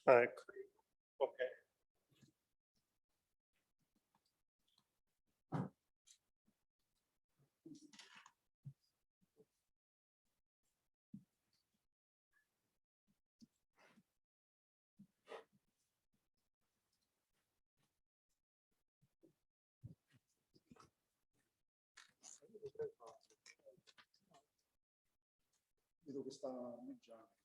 ecco. Ok. Vedo che sta mangiando.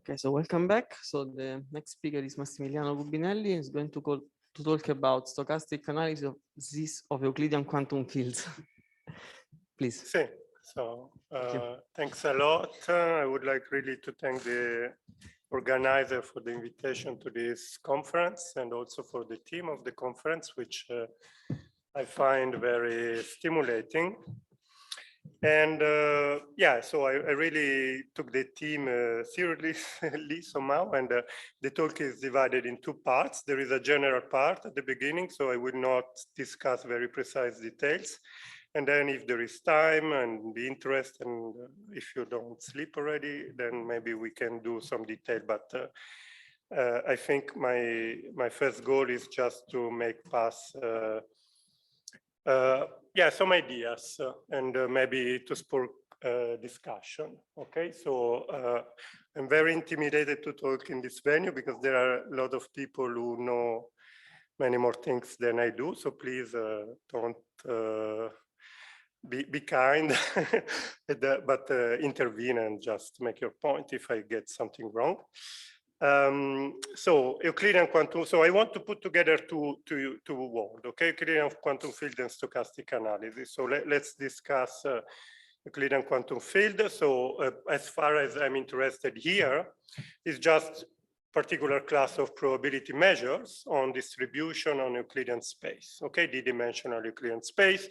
Okay, so welcome back. So the next speaker is Massimiliano Gubinelli. He's going to talk about stochastic analysis of Euclidean quantum fields. Please. Sì, so thanks a lot. I would like really to thank the organizer for the invitation to this conference and also for the team of the conference, which I find very stimulating. And yeah, so I really took the team seriously somehow, and the talk is divided in two parts. There is a general part at the beginning, so I will not discuss very precise details. And then if there is time and the interest, and if you don't sleep already, then maybe we can do some detail. But I think my first goal is just to make pass yeah, some ideas and maybe to spur discussion. Okay, so I'm very intimidated to talk in this venue because there are a lot of people who know many more things than I do. So please don't be kind, but intervene and just make your point if I get something wrong. So Euclidean quantum, so I want to put together two words, okay? Euclidean quantum field and stochastic analysis. So let's discuss Euclidean quantum field. So as far as I'm interested here, is just particular class of probability measures on distribution on Euclidean space, okay? D-dimensional Euclidean space.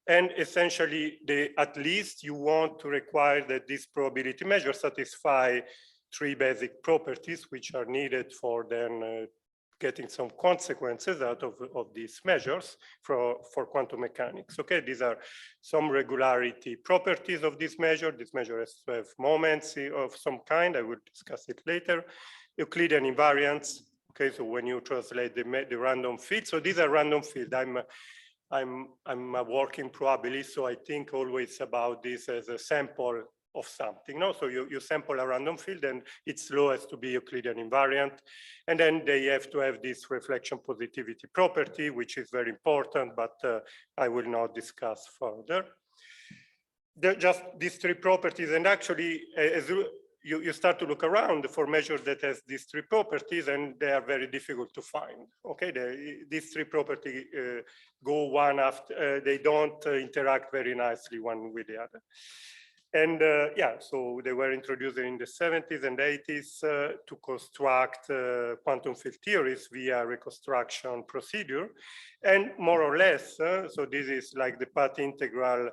And essentially, at least you want to require that this probability measure satisfy three basic properties which are needed for then getting some consequences out of these measures for quantum mechanics. Okay, these are some regularity properties of this measure. This measure has to have moments of some kind. I will discuss it later. Euclidean invariance. Okay, so when you translate the random field, so these are random field. I'm a working probability, so I think always about this as a sample of something. No, so you sample a random field and its law has to be Euclidean invariant, and then they have to have this reflection positivity property, which is very important, but I will not discuss further. They're just these three properties, and actually, as you start to look around for measures that has these three properties, and they are very difficult to find. Okay, these three properties go one after, they don't interact very nicely one with the other. And yeah, so they were introduced in the 70s and 80s to construct quantum field theories via reconstruction procedure. And more or less, so this is like the path integral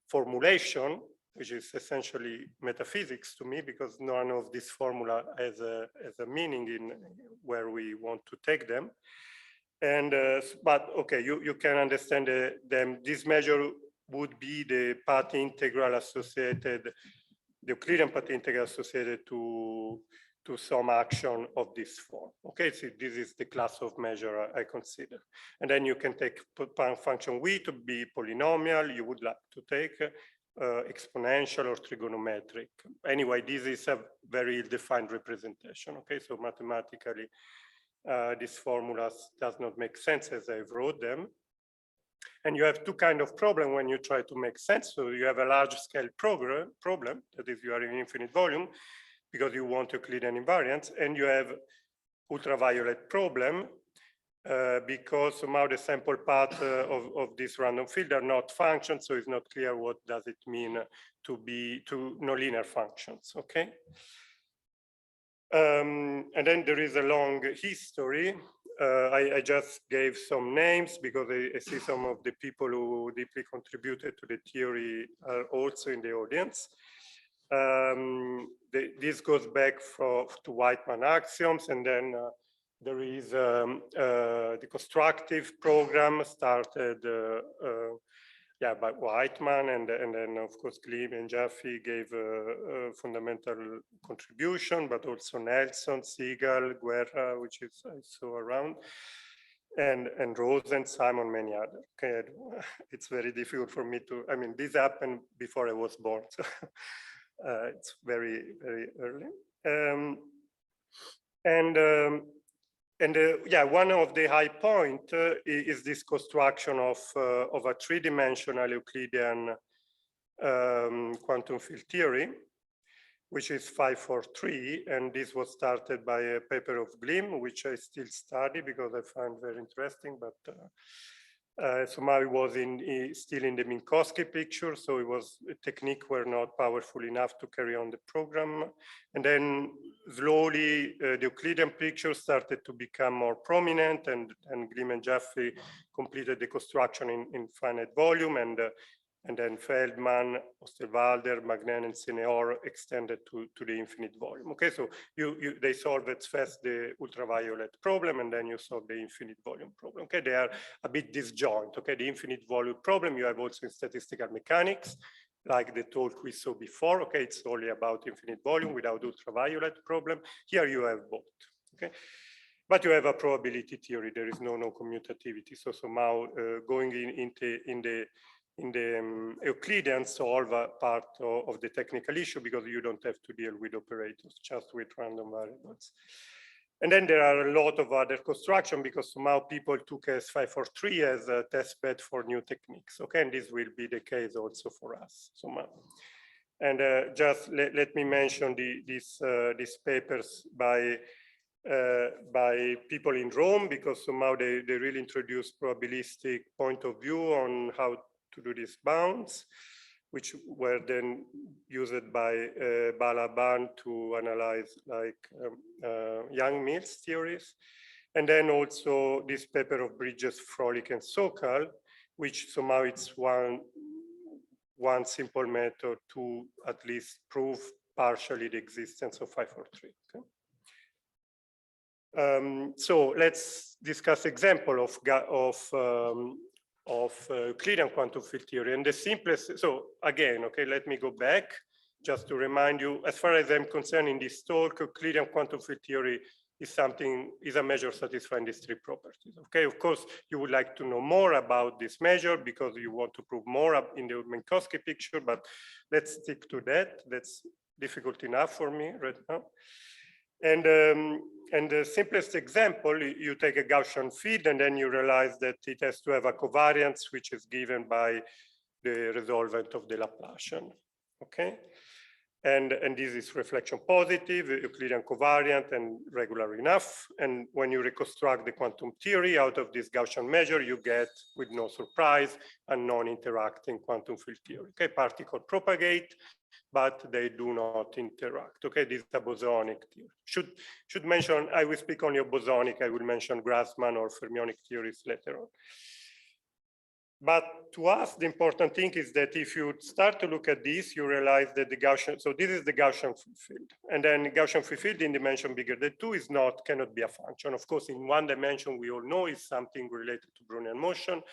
formulation, which is essentially metaphysics to me, because none of this formula has a meaning in where we want to take them. And but okay, you can understand them. This measure would be the path integral associated, the Euclidean path integral associated to some action of this form. Okay, so this is the class of measure I consider. And then you can take function V to be polynomial. You would like to take exponential or trigonometric. Anyway, this is a very defined representation. Okay, so mathematically, these formulas does not make sense as I wrote them. And you have two kinds of problem when you try to make sense. So you have a large scale problem, that is you are in infinite volume because you want Euclidean invariance, and you have ultraviolet problem because somehow the sample path of this random field are not functions, so it's not clear what does it mean to nonlinear functions, okay? And then there is a long history. I just gave some names because I see some of the people who deeply contributed to the theory are also in the audience. This goes back to Whiteman axioms, and then there is the constructive program started by Whiteman, and then of course Glim and Jaffe gave a fundamental contribution, but also Nelson, Siegel, Guerra, which is I saw around, and Rosen, Simon, many others. Okay, it's very difficult for me to. I mean, this happened before I was born, so it's very, very early. One of the high point is this construction of a three-dimensional Euclidean quantum field theory, which is 543, and this was started by a paper of Glim, which I still study because I find very interesting, but somehow it was still in the Minkowski picture, so it was a technique were not powerful enough to carry on the program. And then slowly the Euclidean picture started to become more prominent, and Glim and Jaffe completed the construction in finite volume, and then Feldman, Osterwalder, Magnen, and Seneor extended to the infinite volume. Okay, so they solved at first the ultraviolet problem, and then you solve the infinite volume problem. Okay, they are a bit disjoint. Okay, the infinite volume problem you have also in statistical mechanics, like the talk we saw before. Okay, it's only about infinite volume without ultraviolet problem. Here you have both. Okay. But you have a probability theory. There is no commutativity. So somehow going in the Euclidean solve a part of the technical issue because you don't have to deal with operators, just with random variables. And then there are a lot of other construction because somehow people took S543 as a test bed for new techniques. Okay, and this will be the case also for us somehow. And just let me mention these papers by people in Rome, because somehow they really introduced probabilistic point of view on how to do these bounds, which were then used by Balaban to analyze like Young-Mills theories. And then also this paper of Bridges, Frolic, and Sokal, which somehow it's one simple method to at least prove partially the existence of 543. Okay? So let's discuss example of Euclidean quantum field theory. And the simplest, so again, okay, let me go back just to remind you, as far as I'm concerned in this talk, Euclidean quantum field theory is a measure satisfying these three properties. Okay, of course, you would like to know more about this measure because you want to prove more in the Minkowski picture, but let's stick to that. That's difficult enough for me right now. And the simplest example, you take a Gaussian field and then you realize that it has to have a covariance which is given by the resolvent of the Laplacian, okay? And this is reflection positive, Euclidean covariant, and regular enough. And when you reconstruct the quantum theory out of this Gaussian measure, you get, with no surprise, a non-interacting quantum field theory. Okay, particles propagate, but they do not interact. Okay, this is a bosonic theory. Should mention, I will speak only of bosonic. I will mention Grassmann or fermionic theories later on. But to us, the important thing is that if you start to look at this, you realize that the Gaussian, so this is the Gaussian free field. And then Gaussian free field in dimension bigger than 2 cannot be a function. Of course, in one dimension, we all know is something related to Brownian motion.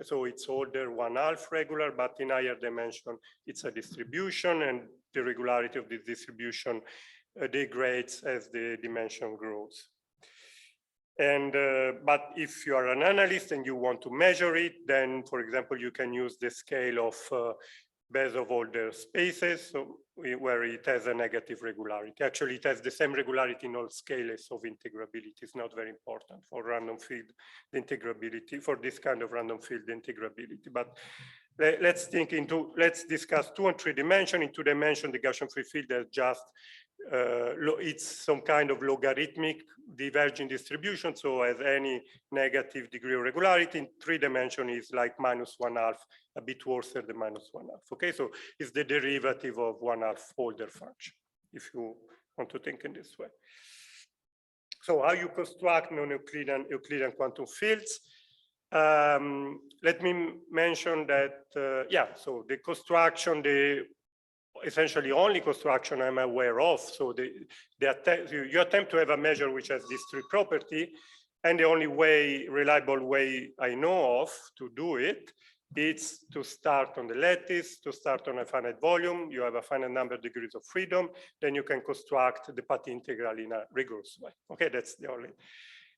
So it's order 1/2 regular, but in higher dimension, it's a distribution, and the regularity of this distribution degrades as the dimension grows. And but if you are an analyst and you want to measure it, then, for example, you can use the scale of Bezow-Holder spaces, so where it has a negative regularity. Actually, it has the same regularity in all scales of integrability. It's not very important for random field integrability, for this kind of random field integrability. But let's discuss 2 and 3 dimension. In 2 dimension, the Gaussian free field is just, it's some kind of logarithmic diverging distribution, so as any negative degree of regularity. In 3 dimension is like -1/2, a bit worse than the -1/2. Okay, so it's the derivative of 1/2 Holder function, if you want to think in this way. So how you construct non-Euclidean quantum fields? Let me mention that, yeah, so the construction, essentially only construction I'm aware of. So you attempt to have a measure which has these 3 properties, and the only reliable way I know of to do it, it's to start on the lattice, to start on a finite volume. You have a finite number of degrees of freedom, then you can construct the path integral in a rigorous way. Okay, that's the only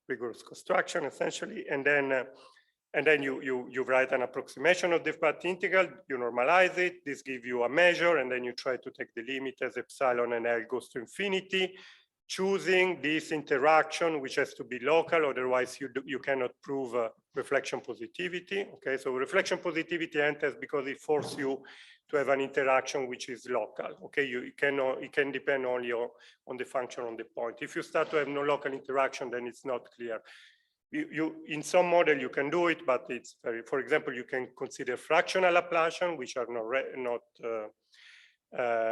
rigorous construction essentially, and then you write an approximation of the path integral, you normalize it, this gives you a measure, and then you try to take the limit as epsilon and L goes to infinity, choosing this interaction, which has to be local, otherwise you cannot prove reflection positivity. Okay, so reflection positivity enters because it forces you to have an interaction which is local. Okay, it can depend only on the function on the point. If you start to have no local interaction, then it's not clear. In some model you can do it, but it's very, for example, you can consider fractional Laplacian, which are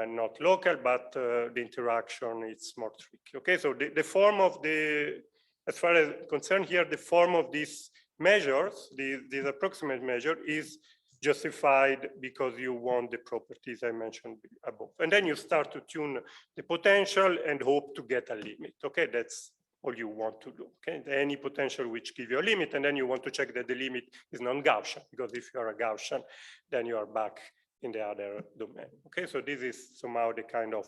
not local, but the interaction is more tricky. Okay, so the form of as far as concerned here, the form of these measures, these approximate measure, is justified because you want the properties I mentioned above, and then you start to tune the potential and hope to get a limit. Okay, that's all you want to do. Okay, any potential which give you a limit, and then you want to check that the limit is non-Gaussian, because if you are a Gaussian, then you are back in the other domain. Okay, so this is somehow the kind of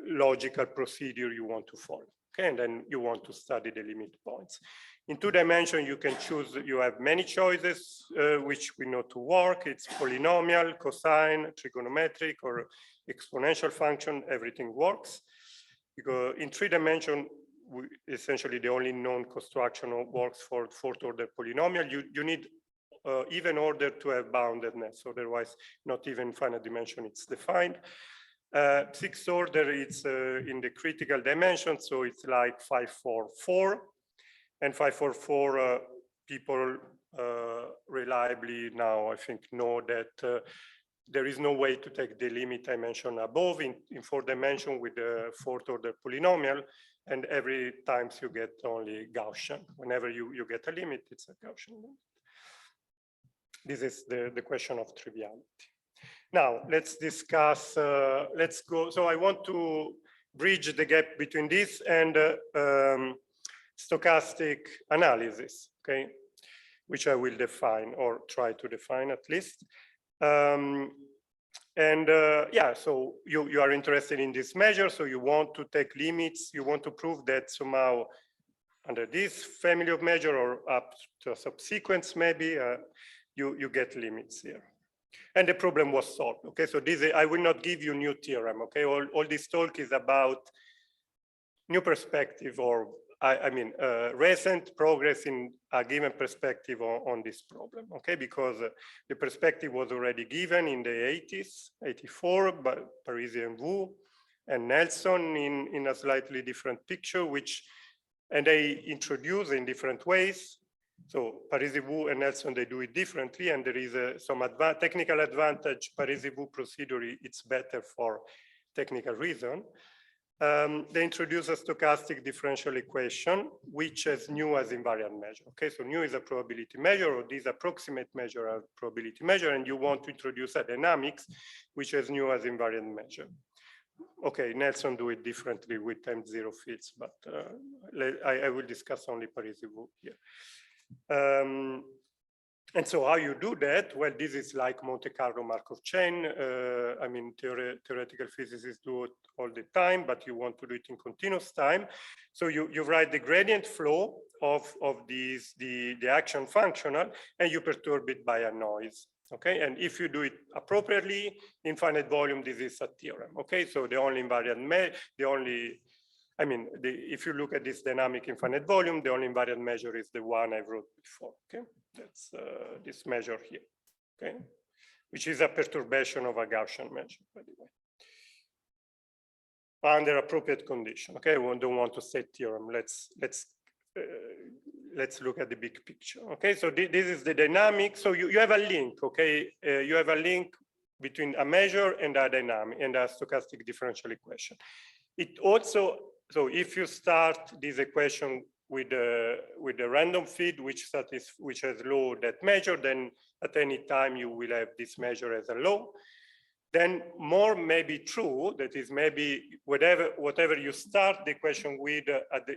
logical procedure you want to follow. Okay, and then you want to study the limit points. In 2 dimension, you can choose, you have many choices which we know to work. It's polynomial, cosine, trigonometric, or exponential function, everything works. Because in 3 dimension, essentially the only known construction works for 4th order polynomial. You need even order to have boundedness, otherwise not even finite dimension it's defined. 6th order, it's in the critical dimension, so it's like 5, 4, 4, and 5, 4, 4 people reliably now I think know that there is no way to take the limit I mentioned above in 4 dimension with the 4th order polynomial, and every time you get only Gaussian. Whenever you get a limit, it's a Gaussian limit. This is the question of triviality. Now, let's discuss, let's go. So I want to bridge the gap between this and stochastic analysis, okay, which I will define or try to define at least. Yeah, so you are interested in this measure, so you want to take limits, you want to prove that somehow under this family of measure or up to a subsequence maybe, you get limits here. And the problem was solved, okay? So this, I will not give you new theorem, okay? All this talk is about new perspective, or I mean, recent progress in a given perspective on this problem, okay? Because the perspective was already given in the 80s, 84, by Parisi and Wu and Nelson in a slightly different picture, and they introduce in different ways. So Parisi, Wu, and Nelson, they do it differently, and there is some technical advantage. Parisi, Wu procedure, it's better for technical reason. They introduce a stochastic differential equation, which is nu as invariant measure. Okay, so nu is a probability measure, or these approximate measure are probability measure, and you want to introduce a dynamics, which is nu as invariant measure. Okay, Nelson do it differently with time-zero fields, but I will discuss only Parisi, Wu here. And so how you do that? Well, this is like Monte Carlo Markov chain. I mean, theoretical physicists do it all the time, but you want to do it in continuous time. So you write the gradient flow of the action functional, and you perturb it by a noise. Okay, and if you do it appropriately, infinite volume, this is a theorem. Okay, so the only invariant, if you look at this dynamic infinite volume, the only invariant measure is the one I wrote before. Okay, that's this measure here. Okay, which is a perturbation of a Gaussian measure, by the way, under appropriate condition. Okay, we don't want to say theorem. Let's look at the big picture. Okay, so this is the dynamic. So you have a link. Okay, you have a link between a measure and a dynamic and a stochastic differential equation. It also, so if you start this equation with a random feed which has law that measure, then at any time you will have this measure as a law. Then more may be true, that is maybe whatever you start the equation with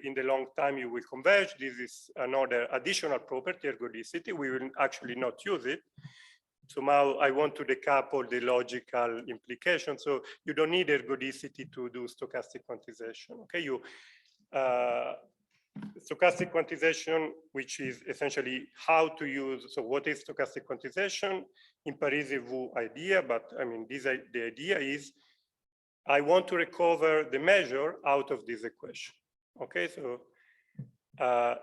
in the long time you will converge. This is another additional property, ergodicity. We will actually not use it. Somehow I want to decouple the logical implications. So you don't need ergodicity to do stochastic quantization. Okay, stochastic quantization, which is essentially how to use, so what is stochastic quantization? In Parisi-Vu idea, but I mean, the idea is, I want to recover the measure out of this equation. Okay, so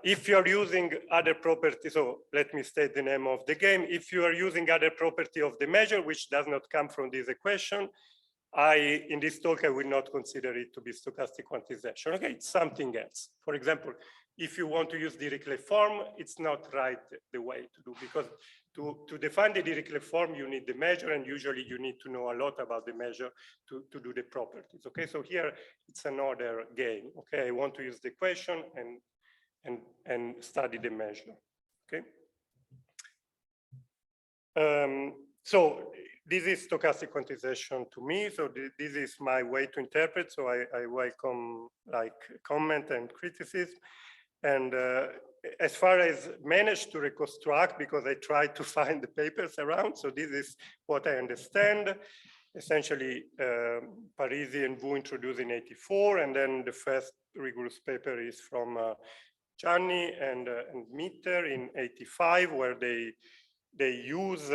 if you are using other properties, so let me state the name of the game. If you are using other property of the measure, which does not come from this equation, in this talk, I will not consider it to be stochastic quantization. Okay, it's something else. For example, if you want to use Dirichlet form, it's not right the way to do, because to define the Dirichlet form, you need the measure, and usually you need to know a lot about the measure to do the properties. Okay, so here it's another game. Okay, I want to use the equation and study the measure. Okay. So this is stochastic quantization to me. So this is my way to interpret. So I welcome like comment and criticism. And as far as managed to reconstruct, because I tried to find the papers around. So this is what I understand. Essentially, Parisi and Vu introduced in '84, and then the first rigorous paper is from Gianni and Mitter in '85, where they use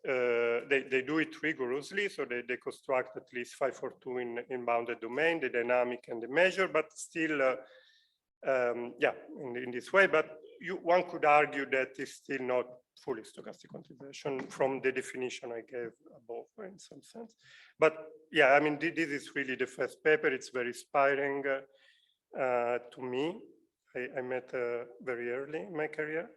they do it rigorously, so they construct at least 542 in bounded domain, the dynamic and the measure, but still, yeah, in this way. But one could argue that it's still not fully stochastic quantization from the definition I gave above, in some sense. But yeah, I mean, this is really the first paper. It's very inspiring to me. I met very early in my career.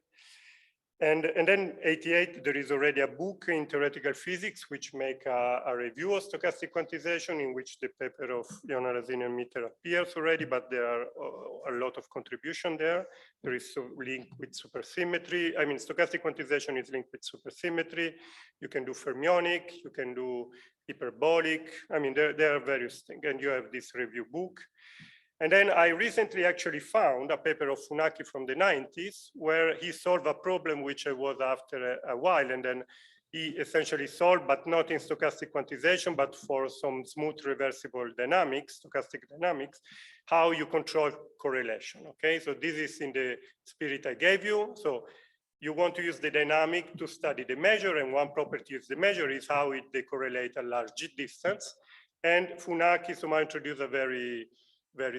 And then '88, there is already a book in theoretical physics which make a review of stochastic quantization, in which the paper of Leonardazzi and Mitter appears already, but there are a lot of contribution there. There is a link with supersymmetry. I mean, stochastic quantization is linked with supersymmetry. You can do fermionic, you can do hyperbolic. I mean, there are various things, and you have this review book. And then I recently actually found a paper of Funaki from the '90s, where he solved a problem which I was after a while. And then he essentially solved, but not in stochastic quantization, but for some smooth reversible dynamics, stochastic dynamics, how you control correlation. Okay, so this is in the spirit I gave you. So you want to use the dynamic to study the measure, and one property of the measure is how they correlate a large distance. And Funaki somehow introduced a very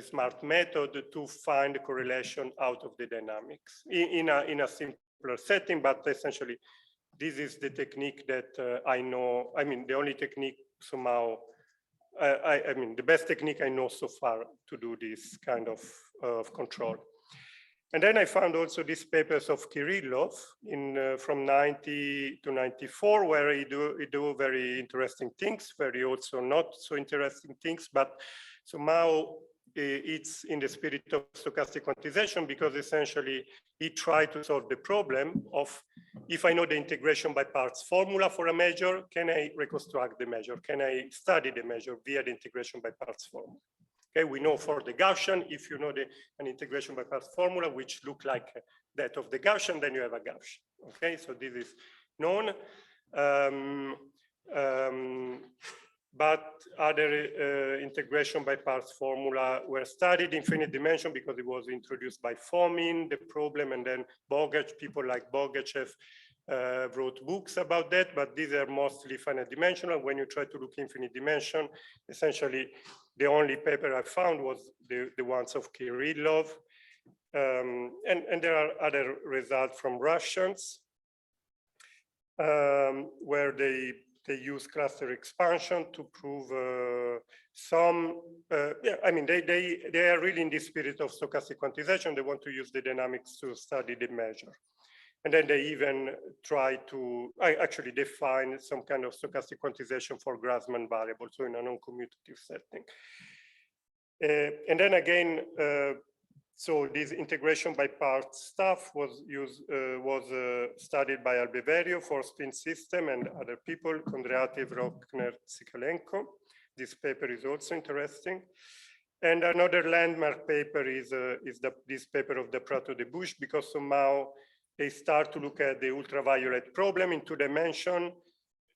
smart method to find the correlation out of the dynamics in a simpler setting, but essentially this is the technique that I know. I mean, the only technique somehow, I mean, the best technique I know so far to do this kind of control. And then I found also these papers of Kirillov from '90 to '94, where he do very interesting things, very also not so interesting things, but somehow it's in the spirit of stochastic quantization, because essentially he tried to solve the problem of, if I know the integration by parts formula for a measure, can I reconstruct the measure? Can I study the measure via the integration by parts formula? Okay, we know for the Gaussian, if you know an integration by parts formula, which look like that of the Gaussian, then you have a Gaussian. Okay, so this is known. But other integration by parts formula were studied, infinite dimension, because it was introduced by Fomin, the problem, and then Bogachev, people like Bogachev wrote books about that, but these are mostly finite dimensional. When you try to look infinite dimension, essentially the only paper I found was the ones of Kirillov. And there are other results from Russians. where they use cluster expansion to prove some, yeah, I mean, they are really in the spirit of stochastic quantization. They want to use the dynamics to study the measure. And then they even try to actually define some kind of stochastic quantization for Grassmann variables, so in a non-commutative setting. And then again, so this integration by parts stuff was studied by Albeverio for spin system and other people, Kondratiev, Rockner, Tsikalenko. This paper is also interesting. And another landmark paper is this paper of the Prato de Bush, because somehow they start to look at the ultraviolet problem in 2 dimensions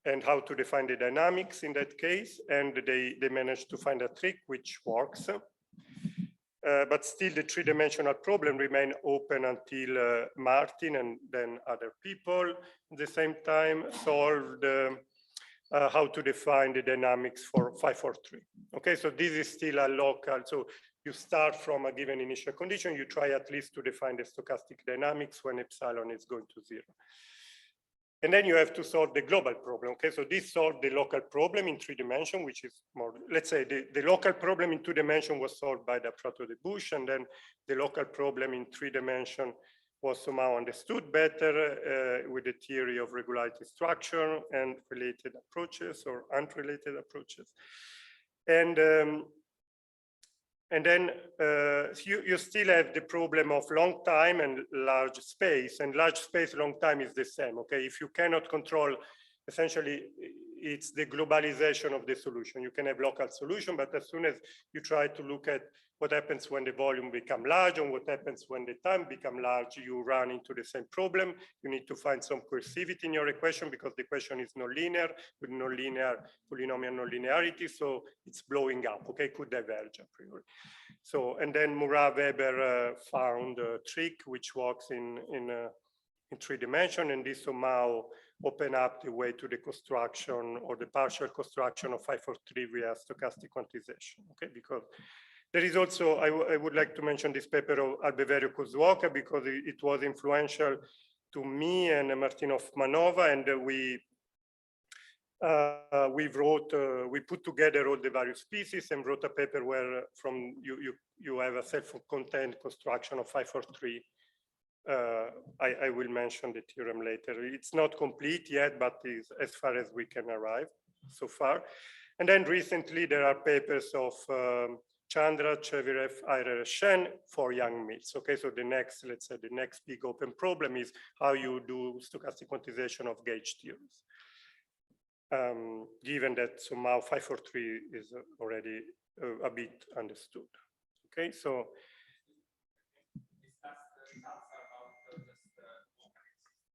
and how to define the dynamics in that case. And they managed to find a trick which works. But still the 3-dimensional problem remain open until Martin and then other people at the same time solved how to define the dynamics for 543. Okay, so this is still a local, so you start from a given initial condition, you try at least to define the stochastic dynamics when epsilon is going to 0. And then you have to solve the global problem. Okay, so this solved the local problem in 3 dimensions, which is more, let's say the local problem in 2 dimensions was solved by the Prato de Bush, and then the local problem in 3 dimensions was somehow understood better with the theory of regularity structure and related approaches or unrelated approaches. And then you still have the problem of long time and large space, and large space, long time is the same, okay? If you cannot control, essentially, it's the globalization of the solution. You can have local solution, but as soon as you try to look at what happens when the volume become large and what happens when the time become large, you run into the same problem. You need to find some coercivity in your equation because the equation is nonlinear with nonlinear polynomial nonlinearity, so it's blowing up, okay, could diverge a priori. So, and then Murat Weber found a trick which works in 3 dimensions, and this somehow open up the way to the construction or the partial construction of 543 via stochastic quantization, okay, because there is also, I would like to mention this paper of Albeverio Kozłowska because it was influential to me and Martino Manova, and we put together all the various pieces and wrote a paper where from you have a self-contained construction of 543. I will mention the theorem later. It's not complete yet, but is as far as we can arrive so far. And then recently there are papers of Chandra, Chevirev, Eirer, Shen for young mills. Okay, so the next, let's say the next big open problem is how you do stochastic quantization of gauge theories. Given that somehow 543 is already a bit understood. Okay, so.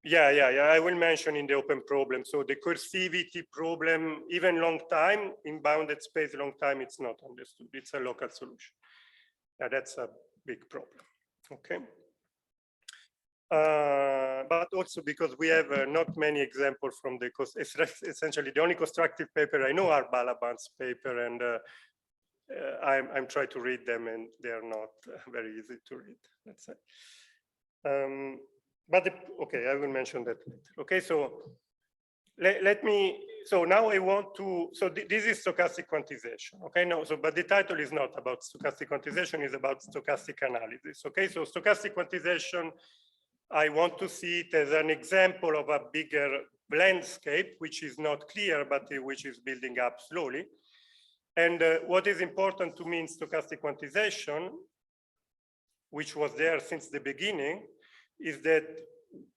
Yeah, I will mention in the open problem. So the coercivity problem, even long time, in bounded space, long time, it's not understood. It's a local solution. Yeah, that's a big problem, okay? But also because we have not many examples from the, essentially the only constructive paper I know are Balaban's paper, and I'm trying to read them and they're not very easy to read, let's say. But okay, I will mention that later. Okay, so let me, so now I want to, so this is stochastic quantization, okay? No, so, but the title is not about stochastic quantization, it's about stochastic analysis, okay? So stochastic quantization, I want to see it as an example of a bigger landscape, which is not clear, but which is building up slowly. And what is important to me in stochastic quantization, which was there since the beginning, is that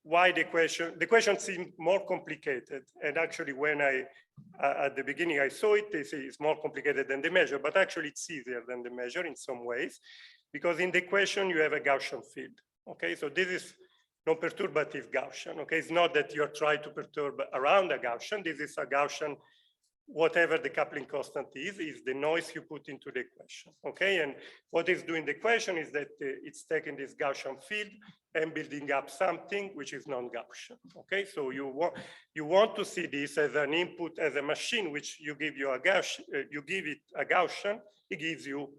why the question seemed more complicated. And actually when at the beginning I saw it, they say it's more complicated than the measure, but actually it's easier than the measure in some ways, because in the equation you have a Gaussian field. Okay, so this is non-perturbative Gaussian. Okay, it's not that you're trying to perturb around a Gaussian, this is a Gaussian, whatever the coupling constant is the noise you put into the equation, okay? And what it's doing the equation is that it's taking this Gaussian field and building up something which is non-Gaussian, okay? So you want to see this as an input, as a machine, which you give you a Gaussian, you give it a Gaussian, it gives you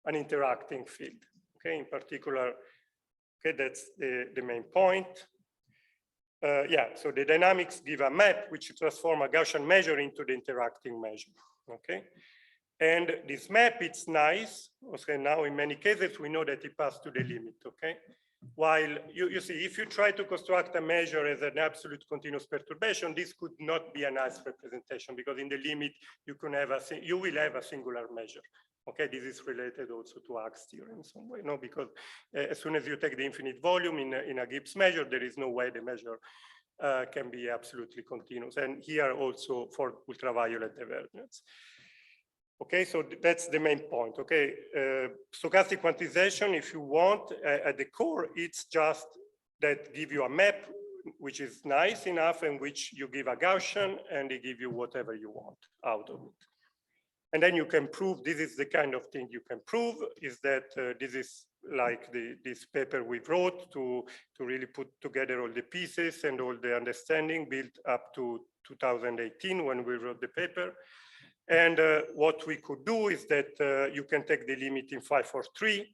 an interacting field, okay? In particular, okay, that's the main point. so the dynamics give a map which transform a Gaussian measure into the interacting measure, okay? And this map, it's nice. Okay, now in many cases, we know that it passed to the limit, okay? While you see, if you try to construct a measure as an absolute continuous perturbation, this could not be a nice representation because in the limit, you will have a singular measure. Okay, this is related also to Hughes theorem in some way, no? Because as soon as you take the infinite volume in a Gibbs measure, there is no way the measure can be absolutely continuous. And here also for ultraviolet divergence. Okay, so that's the main point, okay? Stochastic quantization, if you want, at the core, it's just that give you a map, which is nice enough, and which you give a Gaussian, and they give you whatever you want out of it. And then you can prove, this is the kind of thing you can prove, is that this is like this paper we wrote to really put together all the pieces and all the understanding built up to 2018 when we wrote the paper. And what we could do is that you can take the limit in 543.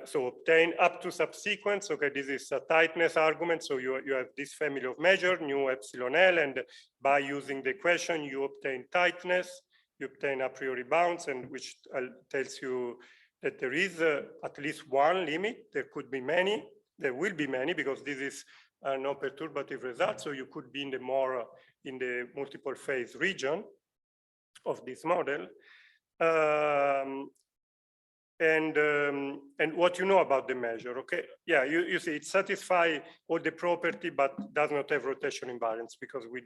So obtain up to subsequence. Okay, this is a tightness argument. So you have this family of measure, nu epsilon L, and by using the equation, you obtain tightness, you obtain a priori bounds, and which tells you that there is at least one limit. There could be many. There will be many because this is a non-perturbative result. So you could be in the multiple phase region of this model. And what you know about the measure, okay? Yeah, you see it satisfies all the property, but does not have rotation invariance because we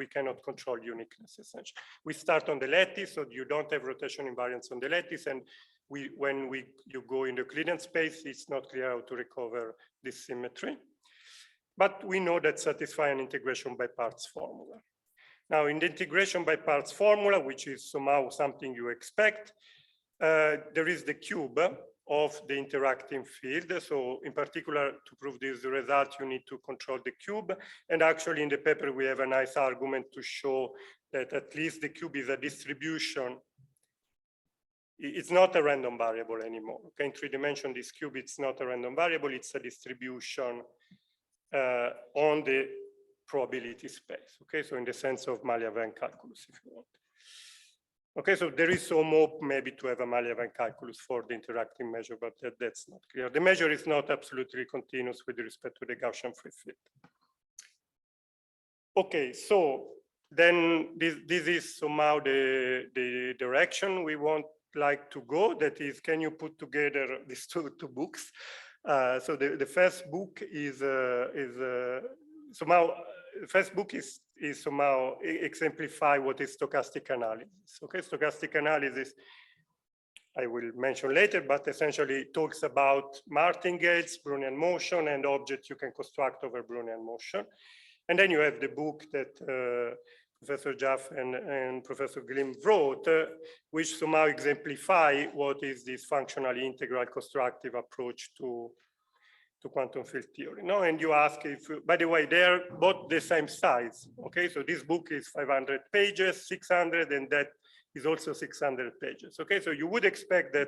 cannot control uniqueness essentially. We start on the lattice, so you don't have rotation invariance on the lattice, and when you go in the Euclidean space, it's not clear how to recover this symmetry. But we know that satisfy an integration by parts formula. Now, in the integration by parts formula, which is somehow something you expect, there is the cube of the interacting field. So in particular, to prove this result, you need to control the cube. And actually in the paper, we have a nice argument to show that at least the cube is a distribution. It's not a random variable anymore. Okay, in 3 dimensions, this cube, it's not a random variable, it's a distribution on the probability space. Okay, so in the sense of Malia-Venn calculus, if you want. Okay, so there is some hope maybe to have a Malia-Venn calculus for the interacting measure, but that's not clear. The measure is not absolutely continuous with respect to the Gaussian free field. Okay, so then this is somehow the direction we want like to go. That is, can you put together these two books? So the first book is somehow, the first book is somehow exemplify what is stochastic analysis. Okay, stochastic analysis, I will mention later, but essentially talks about martingales, Brownian motion, and objects you can construct over Brownian motion. And then you have the book that Professor Jaff and Professor Glim wrote, which somehow exemplify what is this functionally integral constructive approach to quantum field theory. No, and you ask if, by the way, they're both the same size. Okay, so this book is 500 pages, 600, and that is also 600 pages. Okay, so you would expect that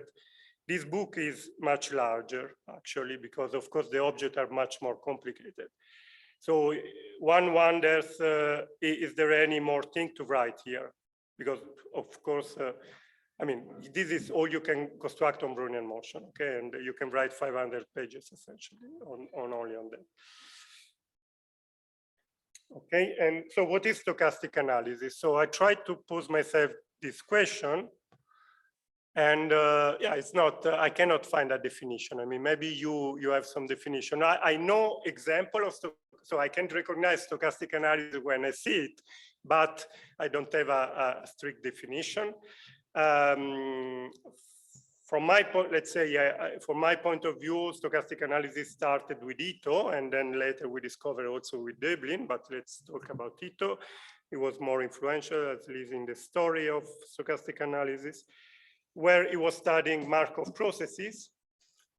this book is much larger, actually, because of course the objects are much more complicated. So one wonders, is there any more thing to write here? Because of course, I mean, this is all you can construct on Brownian motion, okay? And you can write 500 pages essentially only on that. Okay, and so what is stochastic analysis? So I tried to pose myself this question, and yeah, it's not, I cannot find a definition. I mean, maybe you have some definition. I know example of, so I can recognize stochastic analysis when I see it, but I don't have a strict definition. From my point, let's say, from my point of view, stochastic analysis started with Ito, and then later we discovered also with Döblin, but let's talk about Ito. It was more influential, at least in the story of stochastic analysis, where he was studying Markov processes,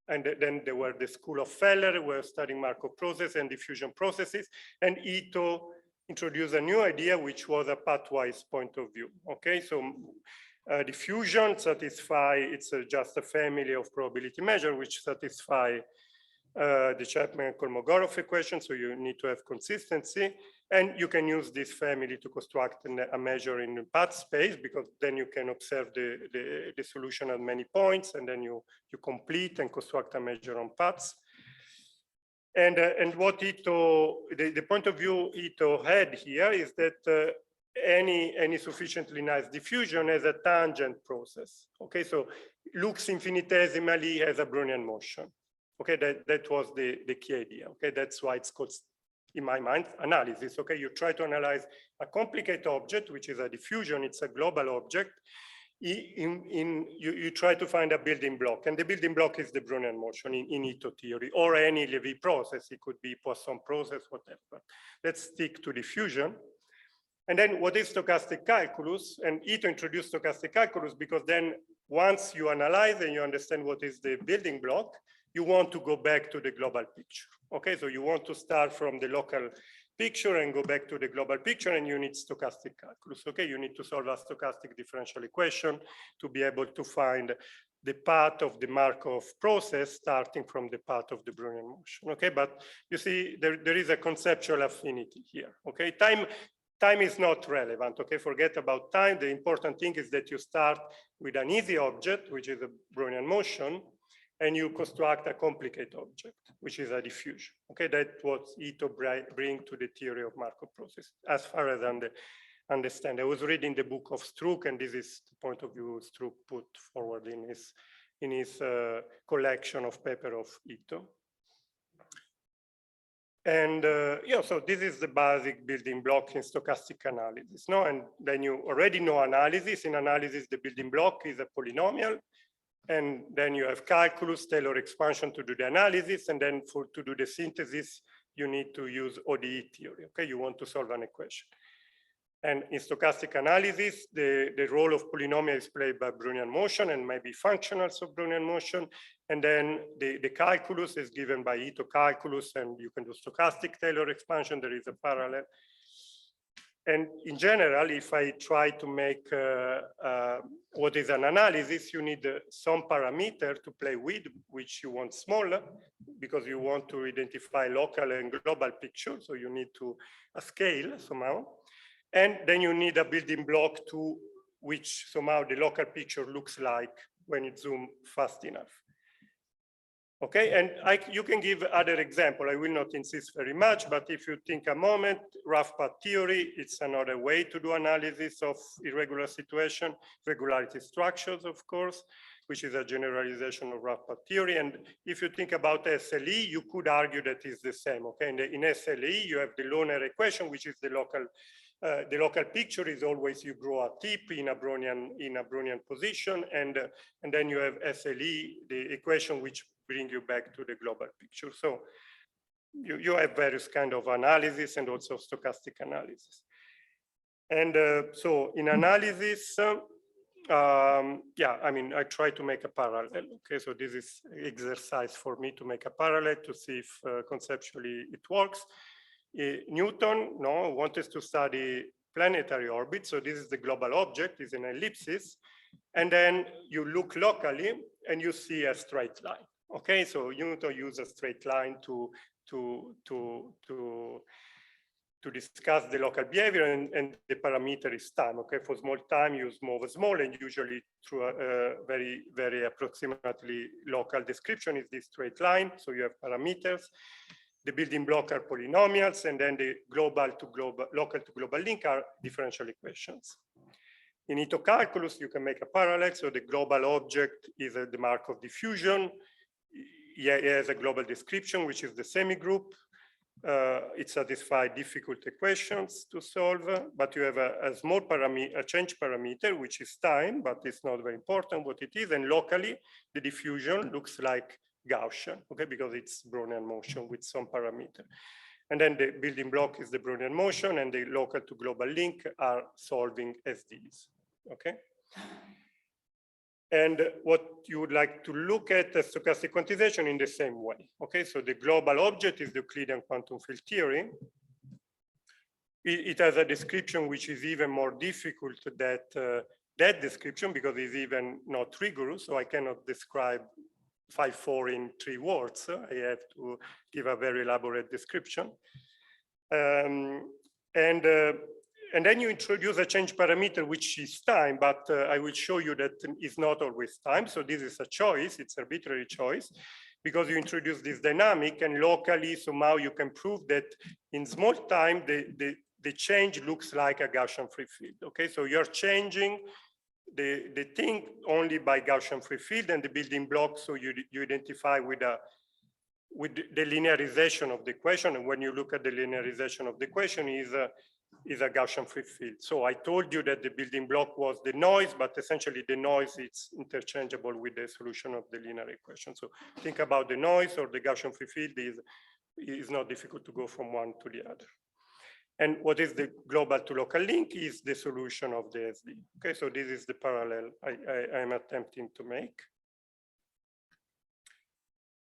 and then there were the school of Feller, were studying Markov process and diffusion processes, and Ito introduced a new idea, which was a pathwise point of view. Okay, so diffusion satisfy, it's just a family of probability measure which satisfy the Chapman and Kolmogorov equation, so you need to have consistency. And you can use this family to construct a measure in the path space, because then you can observe the solution at many points, and then you complete and construct a measure on paths. And what Ito, the point of view Ito had here is that any sufficiently nice diffusion has a tangent process. Okay, so looks infinitesimally as a Brownian motion. Okay, that was the key idea. Okay, that's why it's called, in my mind, analysis. Okay, you try to analyze a complicated object, which is a diffusion, it's a global object. You try to find a building block, and the building block is the Brownian motion in Ito theory, or any Lévy process. It could be Poisson process, whatever. Let's stick to diffusion. And then what is stochastic calculus? And Ito introduced stochastic calculus because then once you analyze and you understand what is the building block, you want to go back to the global picture. Okay, so you want to start from the local picture and go back to the global picture, and you need stochastic calculus. Okay, you need to solve a stochastic differential equation to be able to find the path of the Markov process starting from the path of the Brownian motion. Okay, but you see there is a conceptual affinity here. Okay, time is not relevant. Okay, forget about time. The important thing is that you start with an easy object, which is a Brownian motion, and you construct a complicated object, which is a diffusion. Okay, that's what Ito bring to the theory of Markov process, as far as I understand. I was reading the book of Struck, and this is the point of view Struck put forward in his collection of paper of Ito. And yeah, so this is the basic building block in stochastic analysis. No, and then you already know analysis. In analysis, the building block is a polynomial. And then you have calculus, Taylor expansion to do the analysis. And then to do the synthesis, you need to use ODE theory. Okay, you want to solve an equation. And in stochastic analysis, the role of polynomial is played by Brownian motion and maybe functionals of Brownian motion. And then the calculus is given by Ito calculus, and you can do stochastic Taylor expansion. There is a parallel. And in general, if I try to make what is an analysis, you need some parameter to play with, which you want smaller, because you want to identify local and global pictures. So you need a scale somehow. And then you need a building block to which somehow the local picture looks like when it zooms fast enough. Okay, and you can give other example. I will not insist very much, but if you think a moment, rough path theory, it's another way to do analysis of irregular situation, regularity structures, of course, which is a generalization of rough path theory. And if you think about SLE, you could argue that it's the same. Okay, in SLE, you have the Lohner equation, which is the local picture is always you grow a tip in a Brownian position, and then you have SLE, the equation which bring you back to the global picture. So you have various kind of analysis and also stochastic analysis. And so in analysis, yeah, I mean, I try to make a parallel. Okay, so this is exercise for me to make a parallel to see if conceptually it works. Newton wanted to study planetary orbit. So this is the global object, is an ellipsis. And then you look locally and you see a straight line. Okay, so Newton used a straight line to discuss the local behavior, and the parameter is time. Okay, for small time, you move small, and usually through a very, very approximately local description is this straight line. So you have parameters. The building block are polynomials, and then the local to global link are differential equations. In Ito calculus, you can make a parallel. So the global object is the Markov diffusion. It has a global description, which is the semigroup. It satisfies difficult equations to solve, but you have a small parameter, a change parameter, which is time, but it's not very important what it is. And locally, the diffusion looks like Gaussian, okay, because it's Brownian motion with some parameter. And then the building block is the Brownian motion, and the local to global link are solving SDs, okay? And what you would like to look at the stochastic quantization in the same way. Okay, so the global object is the Euclidean quantum field theory. It has a description which is even more difficult than that description, because it's even not rigorous. So I cannot describe 5-4 in 3 words. I have to give a very elaborate description. And then you introduce a change parameter, which is time, but I will show you that it's not always time. So this is a choice, it's arbitrary choice, because you introduce this dynamic, and locally somehow you can prove that in small time, the change looks like a Gaussian free field, okay? So you're changing the thing only by Gaussian free field and the building blocks, so you identify with the linearization of the equation, and when you look at the linearization of the equation is a Gaussian free field. So I told you that the building block was the noise, but essentially the noise is interchangeable with the solution of the linear equation. So think about the noise or the Gaussian free field is not difficult to go from one to the other. And what is the global to local link is the solution of the SD. Okay, so this is the parallel I am attempting to make.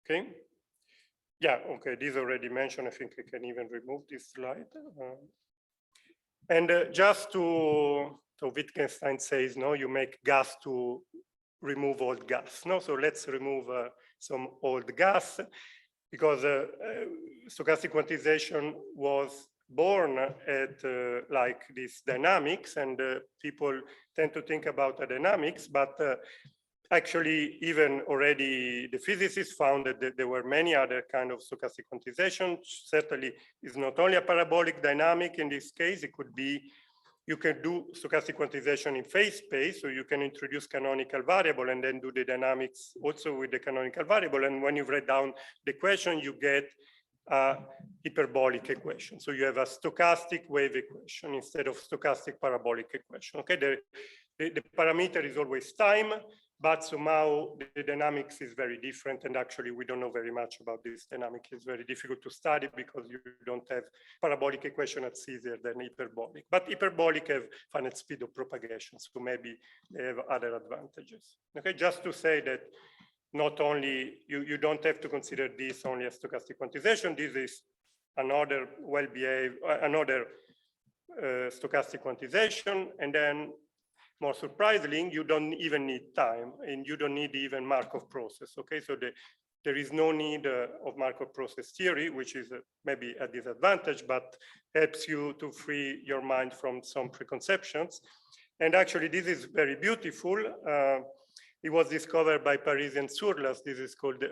Okay. Yeah, okay, this already mentioned. I think I can even remove this slide. And just so Wittgenstein says, no, you make gas to remove old gas. No, so let's remove some old gas, because stochastic quantization was born at like this dynamics, and people tend to think about the dynamics, but actually, even already the physicists found that there were many other kind of stochastic quantization. Certainly, it's not only a parabolic dynamic in this case. It could be, you can do stochastic quantization in phase space, so you can introduce canonical variable and then do the dynamics also with the canonical variable. And when you write down the equation, you get a hyperbolic equation. So you have a stochastic wave equation instead of stochastic parabolic equation. Okay, the parameter is always time, but somehow the dynamics is very different, and actually we don't know very much about this dynamic. It's very difficult to study because you don't have parabolic equation that's easier than hyperbolic. But hyperbolic have finite speed of propagation, so maybe they have other advantages. Okay, just to say that not only, you don't have to consider this only as stochastic quantization. This is another well-behaved, another stochastic quantization, and then more surprisingly, you don't even need time, and you don't need even Markov process, okay? So there is no need of Markov process theory, which is maybe a disadvantage, but helps you to free your mind from some preconceptions. And actually, this is very beautiful. It was discovered by Parisian Surlas. This is called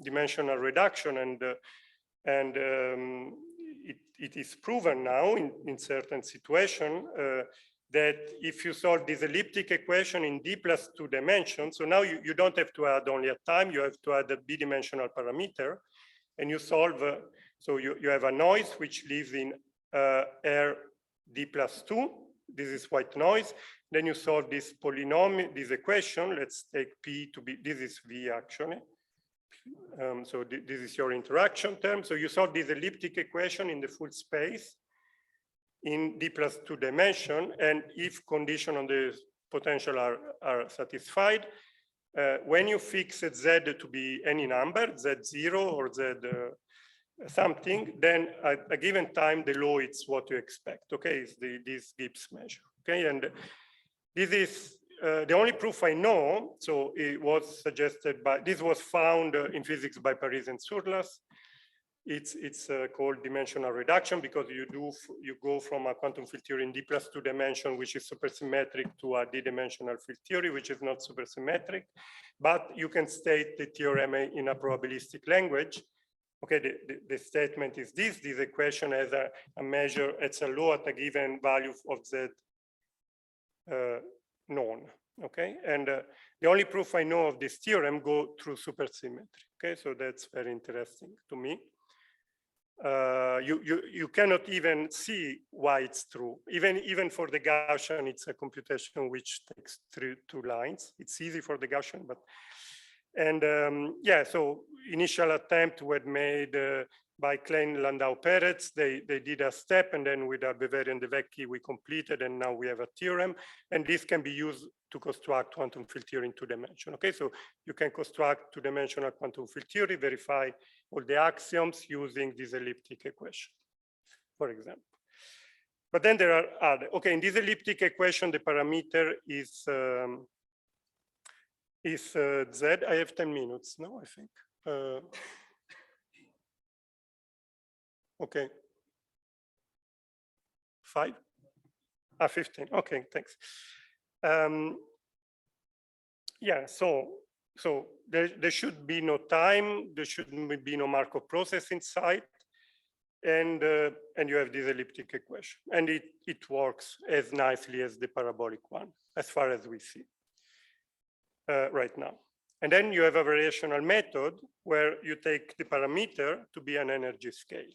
dimensional reduction, and it is proven now in certain situation that if you solve this elliptic equation in d+2 dimensions, so now you don't have to add only a time, you have to add a b-dimensional parameter, and you solve, so you have a noise which lives in R d+2, this is white noise, then you solve this polynomial, this equation, let's take P to be, this is V actually. So this is your interaction term. So you solve this elliptic equation in the full space in d+2 dimension, and if condition on the potential are satisfied, when you fix Z to be any number, Z0 or Z something, then at a given time, the law is what you expect, okay? It's this Gibbs measure, okay? And this is the only proof I know, so it was suggested by, this was found in physics by Parisian Surlas. It's called dimensional reduction because you go from a quantum field theory in d+2 dimension, which is supersymmetric, to a d-dimensional field theory, which is not supersymmetric. But you can state the theorem in a probabilistic language. Okay, the statement is this equation has a measure, it's a law at a given value of Z known, okay? And the only proof I know of this theorem go through supersymmetry, okay? So that's very interesting to me. You cannot even see why it's true. Even for the Gaussian, it's a computation which takes two lines. It's easy for the Gaussian, but, and yeah, so initial attempt were made by Klein, Landau, Peretz. They did a step, and then with Albeveri and De Vecchi, we completed, and now we have a theorem. And this can be used to construct quantum field theory in 2 dimensions. Okay, so you can construct 2-dimensional quantum field theory, verify all the axioms using this elliptic equation, for example. But then there are other, okay, in this elliptic equation, the parameter is is Z. I have 10 minutes, no, I think. Okay. 5? 15, okay, thanks. Yeah, so there should be no time, there shouldn't be no Markov process inside, and you have this elliptic equation, and it works as nicely as the parabolic one, as far as we see right now. And then you have a variational method where you take the parameter to be an energy scale.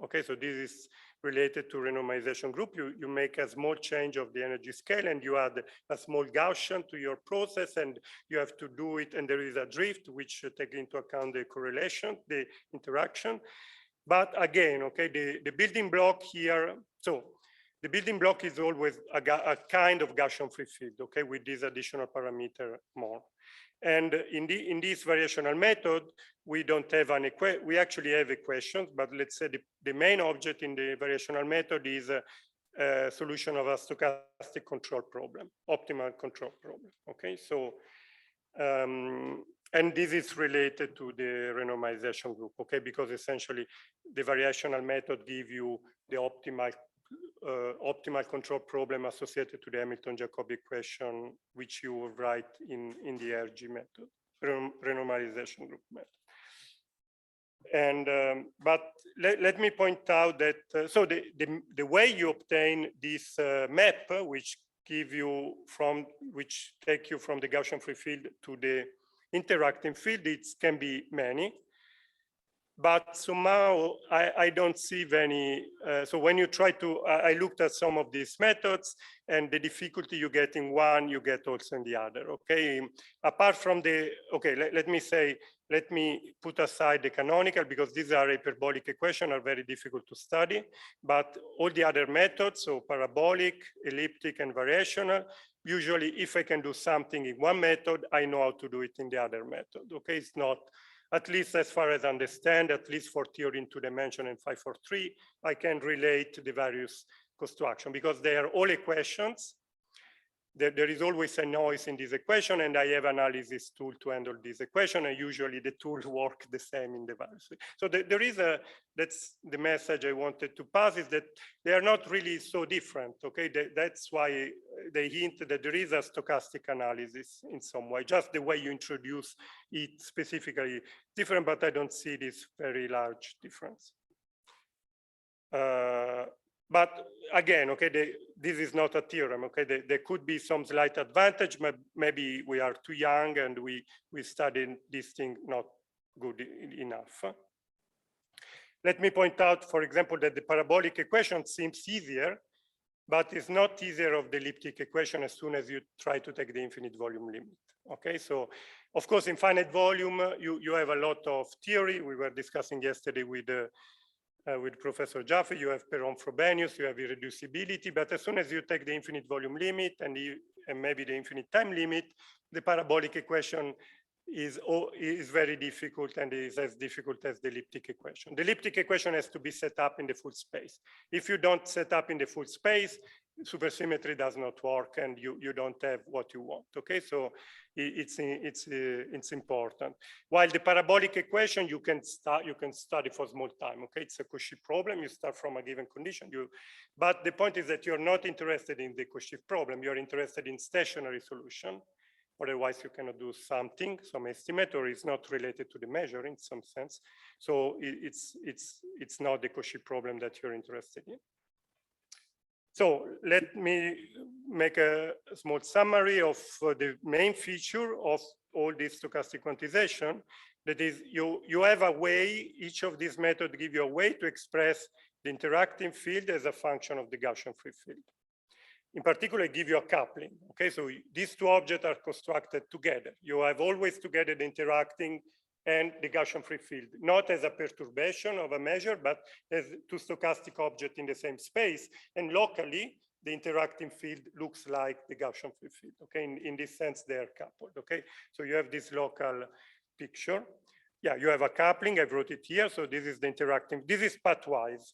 Okay, so this is related to renormalization group. You make a small change of the energy scale and you add a small Gaussian to your process, and you have to do it, and there is a drift which take into account the correlation, the interaction. But again, okay, the building block here, so the building block is always a kind of Gaussian free field, okay, with this additional parameter more. And in this variational method, we don't have an equation. We actually have equations, but let's say the main object in the variational method is a solution of a stochastic control problem, optimal control problem. Okay, so and this is related to the renormalization group. Okay, because essentially the variational method gives you the optimal control problem associated to the Hamilton-Jacobi equation, which you write in the RG method, renormalization group method. And but let me point out that so the way you obtain this map, which take you from the Gaussian free field to the interacting field, it can be many. But somehow I don't see any, so when you try to, I looked at some of these methods, and the difficulty you get in one, you get also in the other, okay? Apart from the, okay, let me put aside the canonical, because these are hyperbolic equations, are very difficult to study, but all the other methods, so parabolic, elliptic, and variational, usually if I can do something in one method, I know how to do it in the other method, okay? It's not, at least as far as I understand, at least for theory in 2 dimension and 543, I can relate the various construction because they are all equations. There is always a noise in this equation, and I have analysis tool to handle this equation, and usually the tools work the same in the various. So there is that's the message I wanted to pass, is that they are not really so different, okay? That's why they hint that there is a stochastic analysis in some way, just the way you introduce it specifically different, but I don't see this very large difference. But again, okay, this is not a theorem, okay? There could be some slight advantage, but maybe we are too young and we studied this thing not good enough. Let me point out, for example, that the parabolic equation seems easier, but it's not easier of the elliptic equation as soon as you try to take the infinite volume limit, okay? So, of course, in finite volume, you have a lot of theory. We were discussing yesterday with Professor Jaffe, you have Perron-Frobenius, you have irreducibility, but as soon as you take the infinite volume limit and maybe the infinite time limit, the parabolic equation is very difficult, and is as difficult as the elliptic equation. The elliptic equation has to be set up in the full space. If you don't set up in the full space, supersymmetry does not work, and you don't have what you want, okay? So it's important. While the parabolic equation, you can study for small time, okay? It's a Cauchy problem, you start from a given condition. But the point is that you're not interested in the Cauchy problem, you're interested in stationary solution. Otherwise, you cannot do some estimate, or it's not related to the measure in some sense. So it's not the Cauchy problem that you're interested in. So let me make a small summary of the main feature of all this stochastic quantization. That is, you have a way, each of these methods give you a way to express the interacting field as a function of the Gaussian free field. In particular, give you a coupling, okay? So these two objects are constructed together. You have always together the interacting and the Gaussian free field, not as a perturbation of a measure, but as two stochastic objects in the same space. And locally, the interacting field looks like the Gaussian free field, okay? In this sense, they are coupled, okay? So you have this local picture. Yeah, you have a coupling, I wrote it here. So this is the interacting, this is pathwise.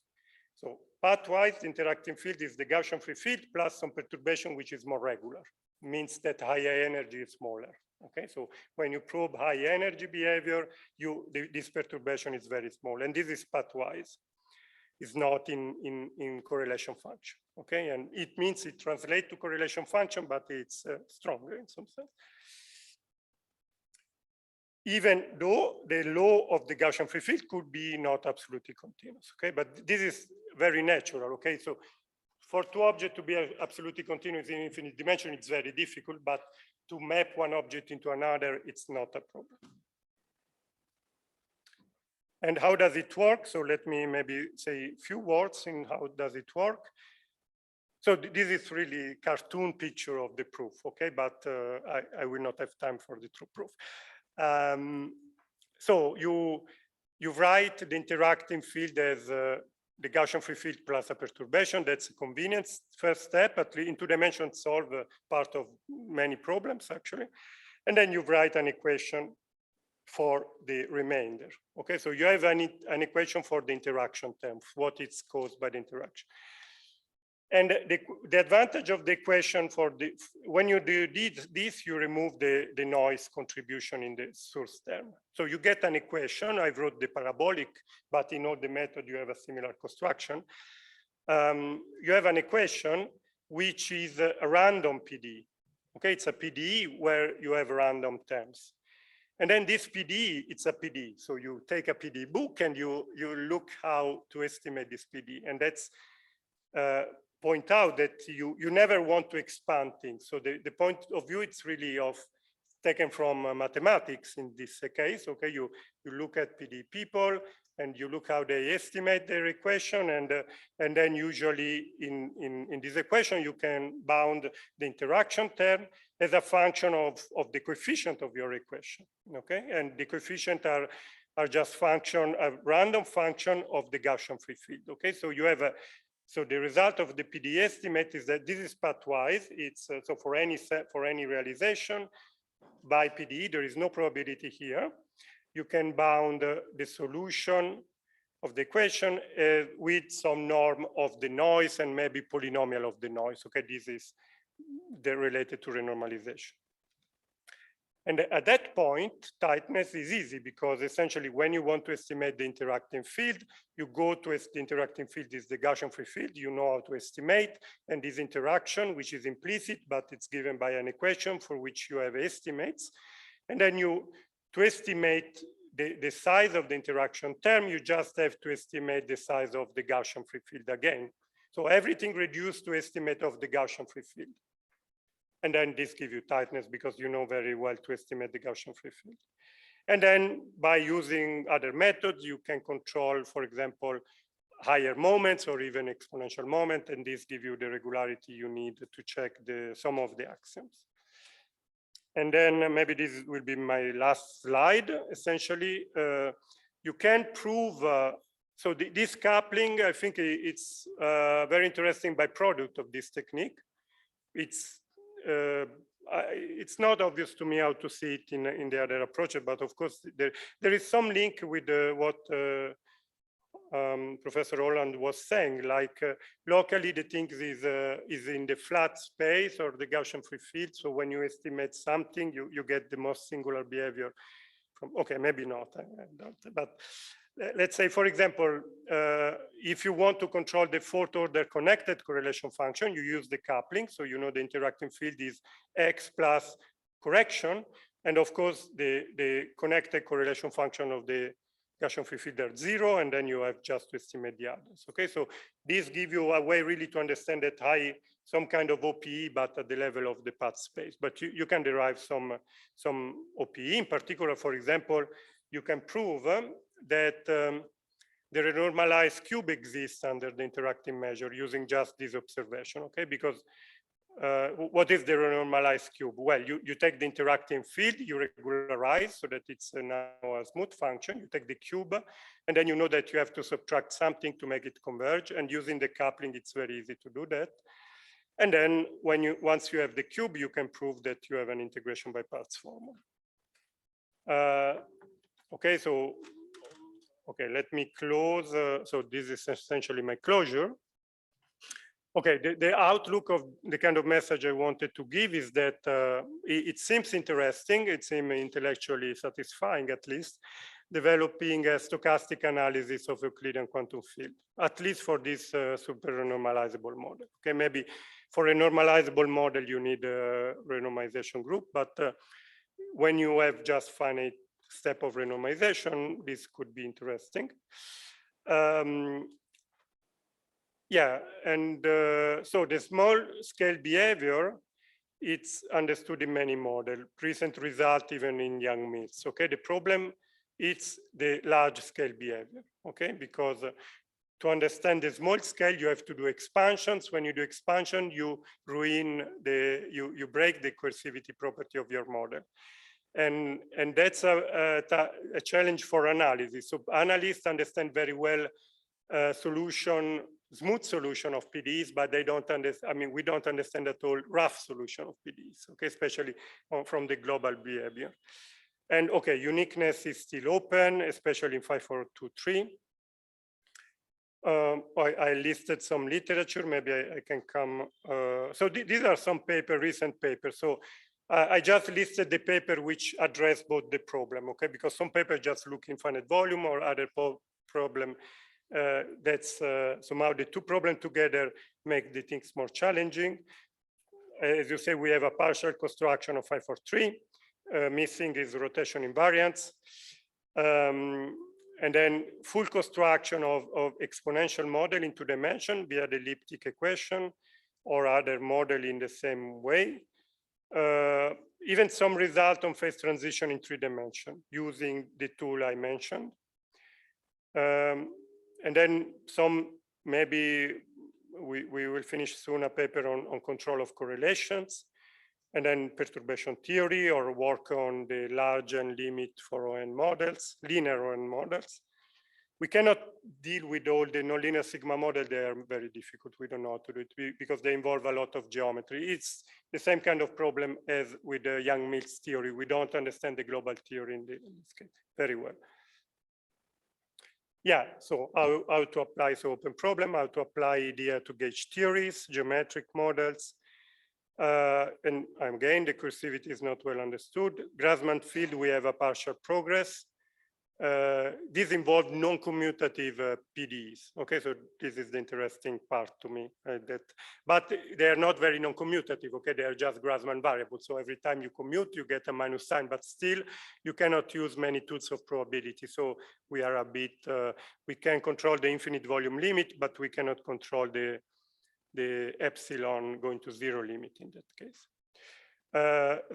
So pathwise, the interacting field is the Gaussian free field plus some perturbation, which is more regular. Means that higher energy is smaller, Okay, so when you probe high energy behavior, this perturbation is very small, and this is pathwise. It's not in correlation function. Okay, and it means it translates to correlation function, but it's stronger in some sense. Even though the law of the Gaussian free field could be not absolutely continuous. Okay, but this is very natural. Okay, so for two objects to be absolutely continuous in infinite dimension, it's very difficult, but to map one object into another, it's not a problem. And how does it work? So let me maybe say a few words in how does it work. So this is really a cartoon picture of the proof, okay? But I will not have time for the true proof. So you write the interacting field as the Gaussian free field plus a perturbation. That's a convenience first step, at least in 2 dimensions solve part of many problems actually. And then you write an equation for the remainder. Okay, so you have an equation for the interaction term, what is caused by the interaction. And the advantage of the equation for when you do this, you remove the noise contribution in the source term. So you get an equation. I wrote the parabolic, but in all the method you have a similar construction. You have an equation which is a random PDE. Okay, it's a PDE where you have random terms. And then this PDE, it's a PDE. So you take a PDE book and you look how to estimate this PDE. And that's point out that you never want to expand things. So the point of view, it's really taken from mathematics in this case. Okay, you look at PDE people and you look how they estimate their equation, and then usually in this equation you can bound the interaction term as a function of the coefficient of your equation. Okay, and the coefficient are just a random function of the Gaussian free field. Okay, so you have so the result of the PDE estimate is that this is pathwise. It's so for any realization by PDE, there is no probability here. You can bound the solution of the equation with some norm of the noise and maybe polynomial of the noise. Okay, this is related to renormalization. And at that point, tightness is easy because essentially when you want to estimate the interacting field, you go to the interacting field is the Gaussian free field, you know how to estimate, and this interaction, which is implicit, but it's given by an equation for which you have estimates. And then to estimate the size of the interaction term, you just have to estimate the size of the Gaussian free field again. So everything reduced to estimate of the Gaussian free field. And then this gives you tightness because you know very well to estimate the Gaussian free field. And then by using other methods, you can control, for example, higher moments or even exponential moment, and this gives you the regularity you need to check some of the axioms. And then maybe this will be my last slide. Essentially, you can prove, so this coupling, I think it's a very interesting byproduct of this technique. It's not obvious to me how to see it in the other approaches, but of course there is some link with what Professor Holland was saying, like locally the thing is in the flat space or the Gaussian free field. So when you estimate something, you get the most singular behavior from, okay, maybe not, but let's say, for example, if you want to control the 4th order connected correlation function, you use the coupling. So you know the interacting field is X plus correction. And of course, the connected correlation function of the Gaussian free field are 0, and then you have just to estimate the others. Okay, so this gives you a way really to understand that some kind of OPE, but at the level of the path space. But you can derive some OPE. In particular, for example, you can prove that the renormalized cube exists under the interacting measure using just this observation, okay? Because what is the renormalized cube? Well, you take the interacting field, you regularize so that it's now a smooth function, you take the cube, and then you know that you have to subtract something to make it converge, and using the coupling, it's very easy to do that. And then once you have the cube, you can prove that you have an integration by parts formula. Okay, so okay, let me close. So this is essentially my closure. Okay, the outlook of the kind of message I wanted to give is that it seems interesting, it seems intellectually satisfying at least, developing a stochastic analysis of Euclidean quantum field, at least for this super renormalizable model. Okay, maybe for a normalizable model, you need a renormalization group, but when you have just finite step of renormalization, this could be interesting. Yeah, and so the small scale behavior, it's understood in many models. Recent result even in young myths. Okay, the problem is the large scale behavior. Okay, because to understand the small scale, you have to do expansions. When you do expansion, you ruin you break the coercivity property of your model. And that's a challenge for analysis. So analysts understand very well smooth solution of PDEs, but they don't understand, I mean, we don't understand at all rough solution of PDEs, okay, especially from the global behavior. And okay, uniqueness is still open, especially in 5423. I listed some literature, maybe I can come. So these are some recent papers. So I just listed the paper which address both the problem, okay, because some papers just look infinite volume or other problem. That's somehow the two problems together make the things more challenging. As you say, we have a partial construction of 543. Missing is rotation invariance. And then full construction of exponential model in 2 dimension via the elliptic equation or other model in the same way. Even some result on phase transition in 3 dimension using the tool I mentioned. And then some, maybe we will finish soon a paper on control of correlations, and then perturbation theory or work on the large and limit for ON models, linear ON models. We cannot deal with all the nonlinear sigma model. They are very difficult. We don't know how to do it because they involve a lot of geometry. It's the same kind of problem as with the Young-Mills theory. We don't understand the global theory in this case very well. Yeah, so how to apply so open problem, how to apply idea to gauge theories, geometric models. And again, the cursivity is not well understood. Grassmann field, we have a partial progress. This involved non-commutative PDEs. Okay, so this is the interesting part to me. But they are not very non-commutative. Okay, they are just Grassmann variables. So every time you commute, you get a minus sign. But still, you cannot use many tools of probability. So we are a bit. We can control the infinite volume limit, but we cannot control the epsilon going to 0 limit in that case.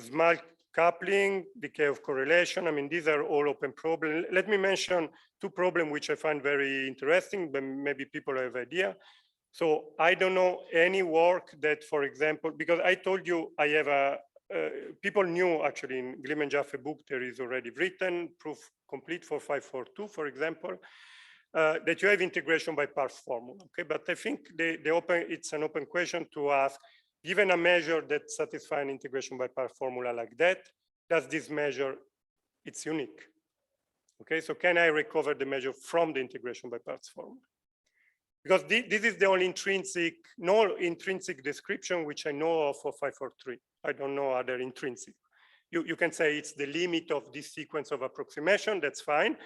Small coupling, decay of correlation. I mean, these are all open problems. Let me mention 2 problems which I find very interesting, but maybe people have idea. So I don't know any work that, for example, because I told you I have people knew actually in Glimen-Jaffe book, there is already written proof complete for 542, for example, that you have integration by parts formula. Okay, but I think it's an open question to ask, given a measure that satisfies an integration by part formula like that, does this measure, it's unique? Okay, so can I recover the measure from the integration by parts formula? Because this is the only intrinsic description which I know of for 543. I don't know other intrinsic. You can say it's the limit of this sequence of approximation, that's fine.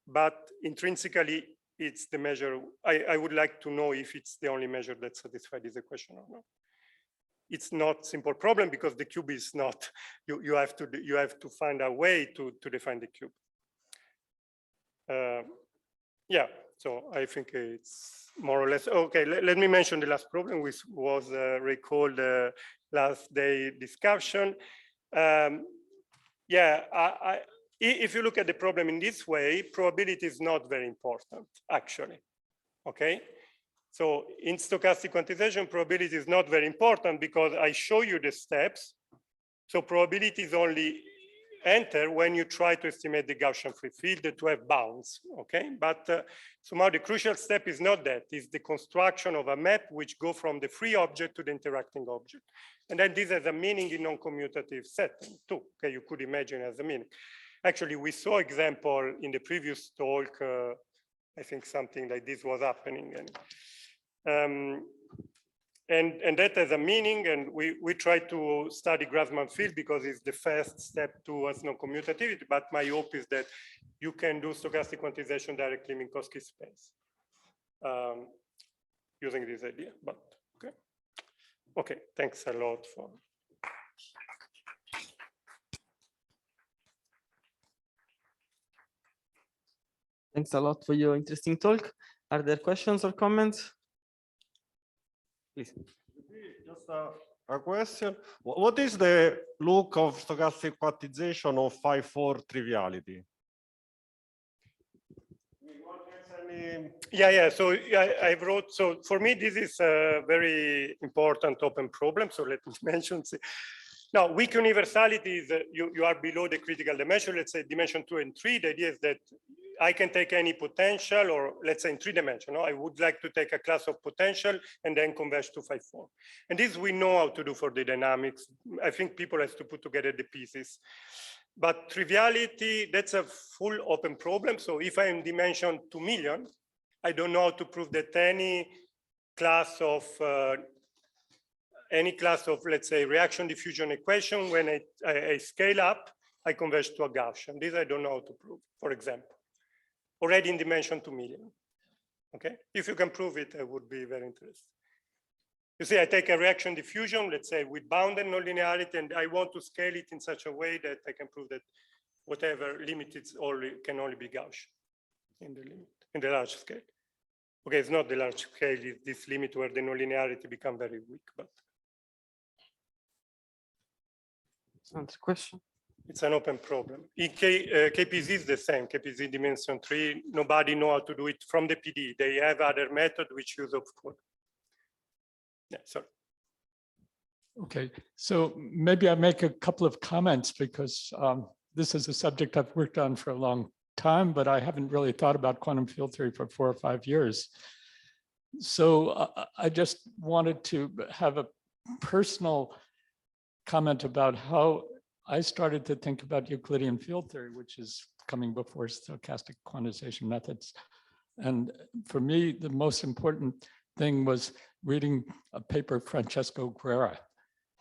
But intrinsically, it's the measure. I would like to know if it's the only measure that satisfies this equation or not. It's not simple problem because the cube is not, you have to find a way to define the cube. Yeah, so I think it's more or less, okay, let me mention the last problem, which was recalled last day discussion. Yeah, if you look at the problem in this way, probability is not very important, actually, okay? So in stochastic quantization, probability is not very important because I show you the steps. So probability is only enter when you try to estimate the Gaussian free field to have bounds, okay? But somehow the crucial step is not that, it's the construction of a map which go from the free object to the interacting object. And then this has a meaning in non-commutative setting too, okay? You could imagine as a meaning. Actually, we saw example in the previous talk, I think something like this was happening. And, And that has a meaning, and we try to study Grassmann field because it's the first step towards non-commutativity, but my hope is that you can do stochastic quantization directly in Minkowski space using this idea, but okay. Okay, thanks a lot for. Thanks a lot for your interesting talk. Are there questions or comments? Please. Just a question. What is the look of stochastic quantization of 5-4 triviality? Yeah. So I wrote. So for me, this is a very important open problem. So let me mention. Now, weak universality is you are below the critical dimension. Let's say dimension 2 and 3. The idea is that I can take any potential, or let's say in 3 dimensions. I would like to take a class of potential and then converge to 5-4. And this we know how to do for the dynamics. I think people have to put together the pieces. But triviality, that's a full open problem. So if I'm dimension 2 million, I don't know how to prove that any class of, let's say, reaction diffusion equation, when I scale up, I converge to a Gaussian. This I don't know how to prove, for example. Already in dimension 2 million, okay? If you can prove it, I would be very interested. You see, I take a reaction diffusion, let's say with bounded nonlinearity, and I want to scale it in such a way that I can prove that whatever limit can only be Gaussian in the limit, in the large scale. Okay, it's not the large scale, it's this limit where the nonlinearity become very weak, but. Another question. It's an open problem. In KPZ is the same. KPZ dimension 3, nobody know how to do it from the PD. They have other method which use of code. Yeah, sorry. Okay, so maybe I make a couple of comments because this is a subject I've worked on for a long time, but I haven't really thought about quantum field theory for 4 or 5 years. So I just wanted to have a personal comment about how I started to think about Euclidean field theory, which is coming before stochastic quantization methods. And for me, the most important thing was reading a paper of Francesco Guerra,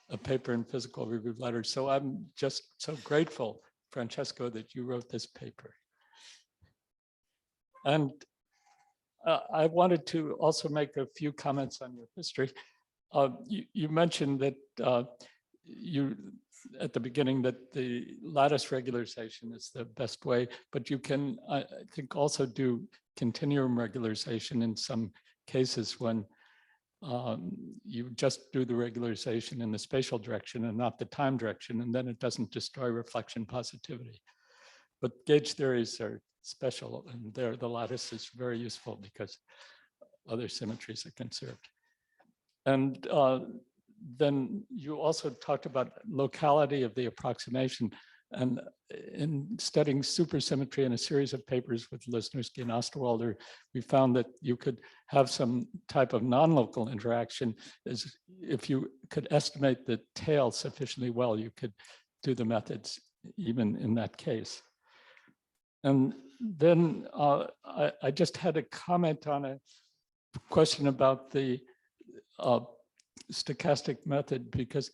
a paper in Physical Review Letters. So I'm just so grateful, Francesco, that you wrote this paper. And I wanted to also make a few comments on your history. You mentioned that at the beginning that the lattice regularization is the best way, but you can, I think, also do continuum regularization in some cases when you just do the regularization in the spatial direction and not the time direction, and then it doesn't destroy reflection positivity. But gauge theories are special, and there the lattice is very useful because other symmetries are conserved. And then you also talked about locality of the approximation. And in studying supersymmetry in a series of papers with Lesniewski and Osterwalder, we found that you could have some type of non-local interaction. As if you could estimate the tail sufficiently well, you could do the methods even in that case. And then I just had a comment on a question about the stochastic method, because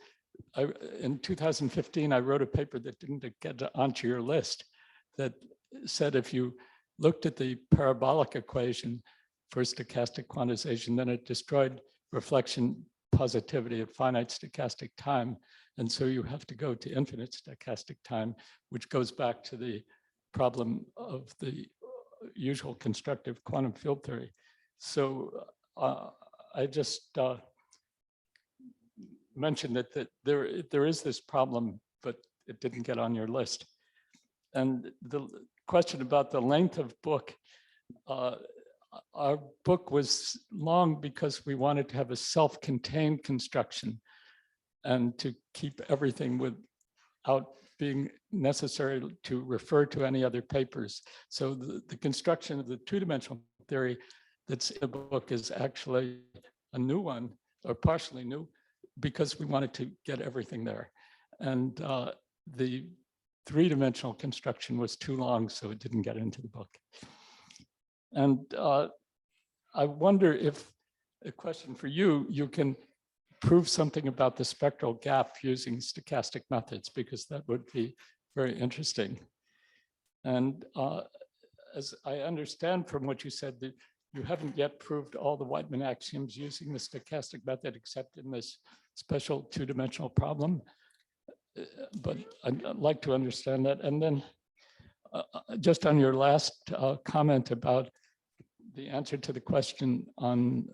in 2015, I wrote a paper that didn't get onto your list that said if you looked at the parabolic equation for stochastic quantization, then it destroyed reflection positivity at finite stochastic time. And so you have to go to infinite stochastic time, which goes back to the problem of the usual constructive quantum field theory. So I just mentioned that there is this problem, but it didn't get on your list. And the question about the length of book, our book was long because we wanted to have a self-contained construction and to keep everything without being necessary to refer to any other papers. So the construction of the two-dimensional theory that's in the book is actually a new one, or partially new, because we wanted to get everything there. And the three-dimensional construction was too long, so it didn't get into the book. And I wonder if, a question for you, you can prove something about the spectral gap using stochastic methods, because that would be very interesting. And as I understand from what you said, that you haven't yet proved all the Whiteman axioms using the stochastic method, except in this special two-dimensional problem. But I'd like to understand that. And then just on your last comment about the answer to the question on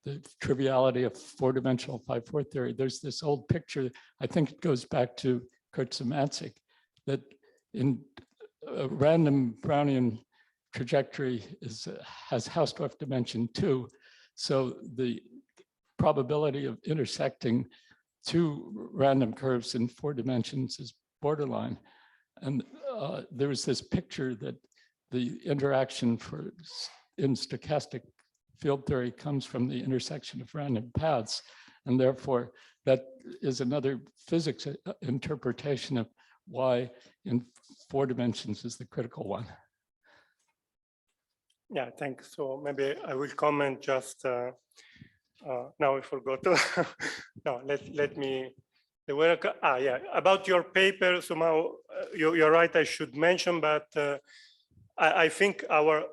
the triviality of four-dimensional 5-4 theory, there's this old picture, I think it goes back to Kurt Szymanczyk, that in a random Brownian trajectory has Hausdorff dimension 2. So the probability of intersecting two random curves in 4 dimensions is borderline. And there was this picture that the interaction in stochastic field theory comes from the intersection of random paths. And therefore, that is another physics interpretation of why in 4 dimensions is the critical one. Yeah, thanks. So maybe I will comment just, now I forgot. No, let me, yeah, about your paper, somehow you're right, I should mention, but I think our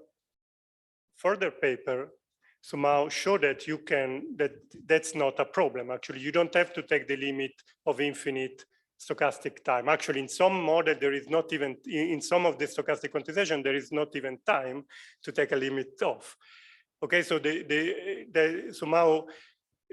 further paper somehow show that you can, that's not a problem. Actually, you don't have to take the limit of infinite stochastic time. Actually, in some model, there is not even, in some of the stochastic quantization, there is not even time to take a limit off. Okay, so somehow